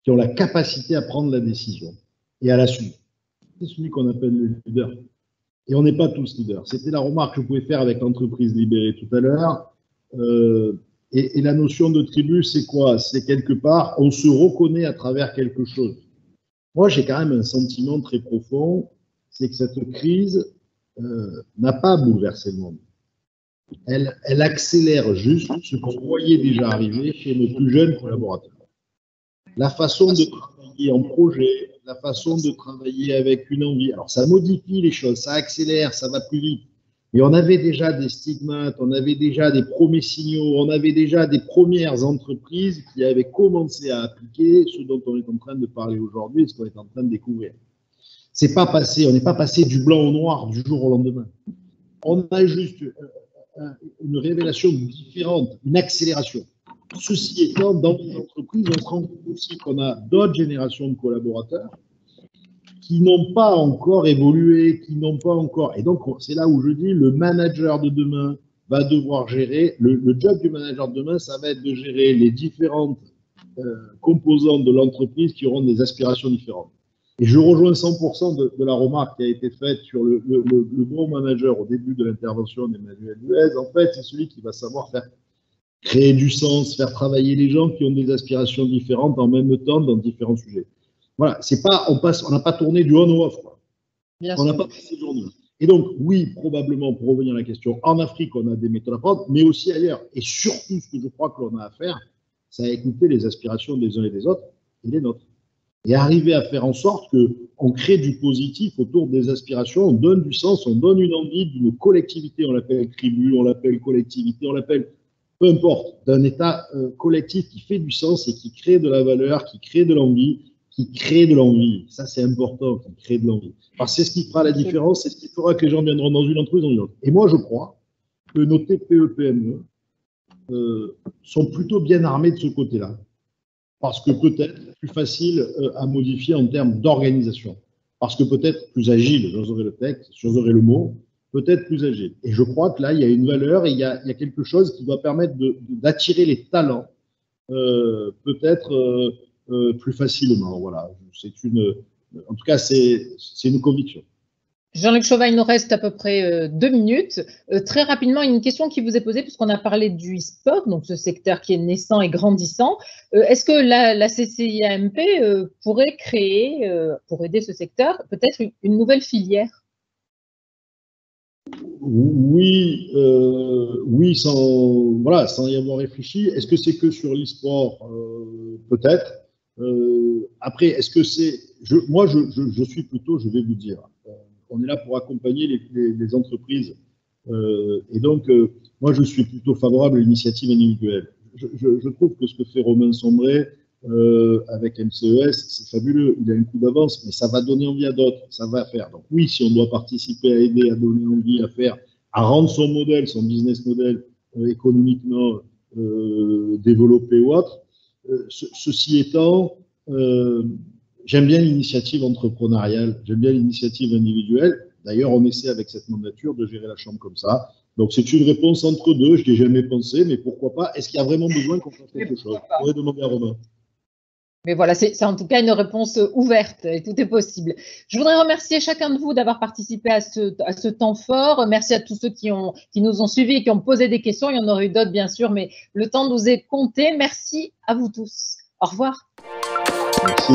qui ont la capacité à prendre la décision et à l'assumer. C'est celui qu'on appelle le leader. Et on n'est pas tous leaders. C'était la remarque que je pouvais faire avec l'entreprise libérée tout à l'heure. Et la notion de tribu, c'est quoi? C'est quelque part, on se reconnaît à travers quelque chose. Moi, j'ai quand même un sentiment très profond, c'est que cette crise n'a pas bouleversé le monde. Elle accélère juste ce qu'on voyait déjà arriver chez nos plus jeunes collaborateurs. La façon de travailler en projet, la façon de travailler avec une envie. Alors, ça modifie les choses, ça accélère, ça va plus vite. Et on avait déjà des stigmates, on avait déjà des premiers signaux, on avait déjà des premières entreprises qui avaient commencé à appliquer ce dont on est en train de parler aujourd'hui et ce qu'on est en train de découvrir. C'est pas passé, on n'est pas passé du blanc au noir du jour au lendemain. On a juste une révélation différente, une accélération. Ceci étant, dans les entreprises, on se rend compte aussi qu'on a d'autres générations de collaborateurs qui n'ont pas encore évolué, qui n'ont pas encore… Et donc, c'est là où je dis, le manager de demain va devoir gérer, le job du manager de demain, ça va être de gérer les différentes composantes de l'entreprise qui auront des aspirations différentes. Et je rejoins 100% de la remarque qui a été faite sur le bon manager au début de l'intervention d'Emmanuel Duez. En fait, c'est celui qui va savoir faire créer du sens, faire travailler les gens qui ont des aspirations différentes en même temps dans différents sujets. Voilà, c'est pas, on n'a pas tourné du on au off, quoi. On n'a pas passé du on off. Et donc, oui, probablement, pour revenir à la question, en Afrique, on a des méthodes à prendre, mais aussi ailleurs. Et surtout, ce que je crois que l'on a à faire, c'est à écouter les aspirations des uns et des autres et les nôtres. Et arriver à faire en sorte qu'on crée du positif autour des aspirations, on donne du sens, on donne une envie d'une collectivité, on l'appelle tribu, on l'appelle collectivité, on l'appelle peu importe, d'un état collectif qui fait du sens et qui crée de la valeur, qui crée de l'envie, Ça, c'est important, qui crée de l'envie. Parce que c'est ce qui fera la différence, c'est ce qui fera que les gens viendront dans une entreprise ou dans une autre. Et moi, je crois que nos TPE-PME sont plutôt bien armés de ce côté-là. Parce que peut-être plus facile à modifier en termes d'organisation. Parce que peut-être plus agile, j'oserais le texte, j'oserais le mot, peut-être plus agile. Et je crois que là, il y a une valeur et il y a quelque chose qui doit permettre d'attirer les talents, peut-être plus facilement. Voilà. En tout cas, c'est une conviction. Jean-Luc Chauvin, il nous reste à peu près 2 minutes. Très rapidement, une question qui vous est posée, puisqu'on a parlé du e-sport, donc ce secteur qui est naissant et grandissant. Est-ce que la CCIAMP pourrait créer, pour aider ce secteur, peut-être une nouvelle filière? Oui, sans y avoir réfléchi. Est-ce que c'est que sur l'e-sport? Peut-être. Après, est-ce que c'est… Moi, je suis plutôt, je vais vous dire, on est là pour accompagner les entreprises. Et donc, moi, je suis plutôt favorable à l'initiative individuelle. Je trouve que ce que fait Romain Sombré avec MCES, c'est fabuleux. Il a un coup d'avance, mais ça va donner envie à d'autres. Ça va faire. Donc oui, si on doit participer à aider, à donner envie, à faire, à rendre son modèle, son business model économiquement développé ou autre. Ceci étant, j'aime bien l'initiative entrepreneuriale, j'aime bien l'initiative individuelle. D'ailleurs, on essaie avec cette mandature de gérer la chambre comme ça. Donc, c'est une réponse entre deux. Je n'y ai jamais pensé, mais pourquoi pas? Est-ce qu'il y a vraiment besoin qu'on fasse quelque chose? On pourrait demander à Romain. Mais voilà, c'est en tout cas une réponse ouverte et tout est possible. Je voudrais remercier chacun de vous d'avoir participé à ce temps fort. Merci à tous ceux qui nous ont suivis et qui ont posé des questions. Il y en aurait eu d'autres, bien sûr, mais le temps nous est compté. Merci à vous tous. Au revoir. Merci.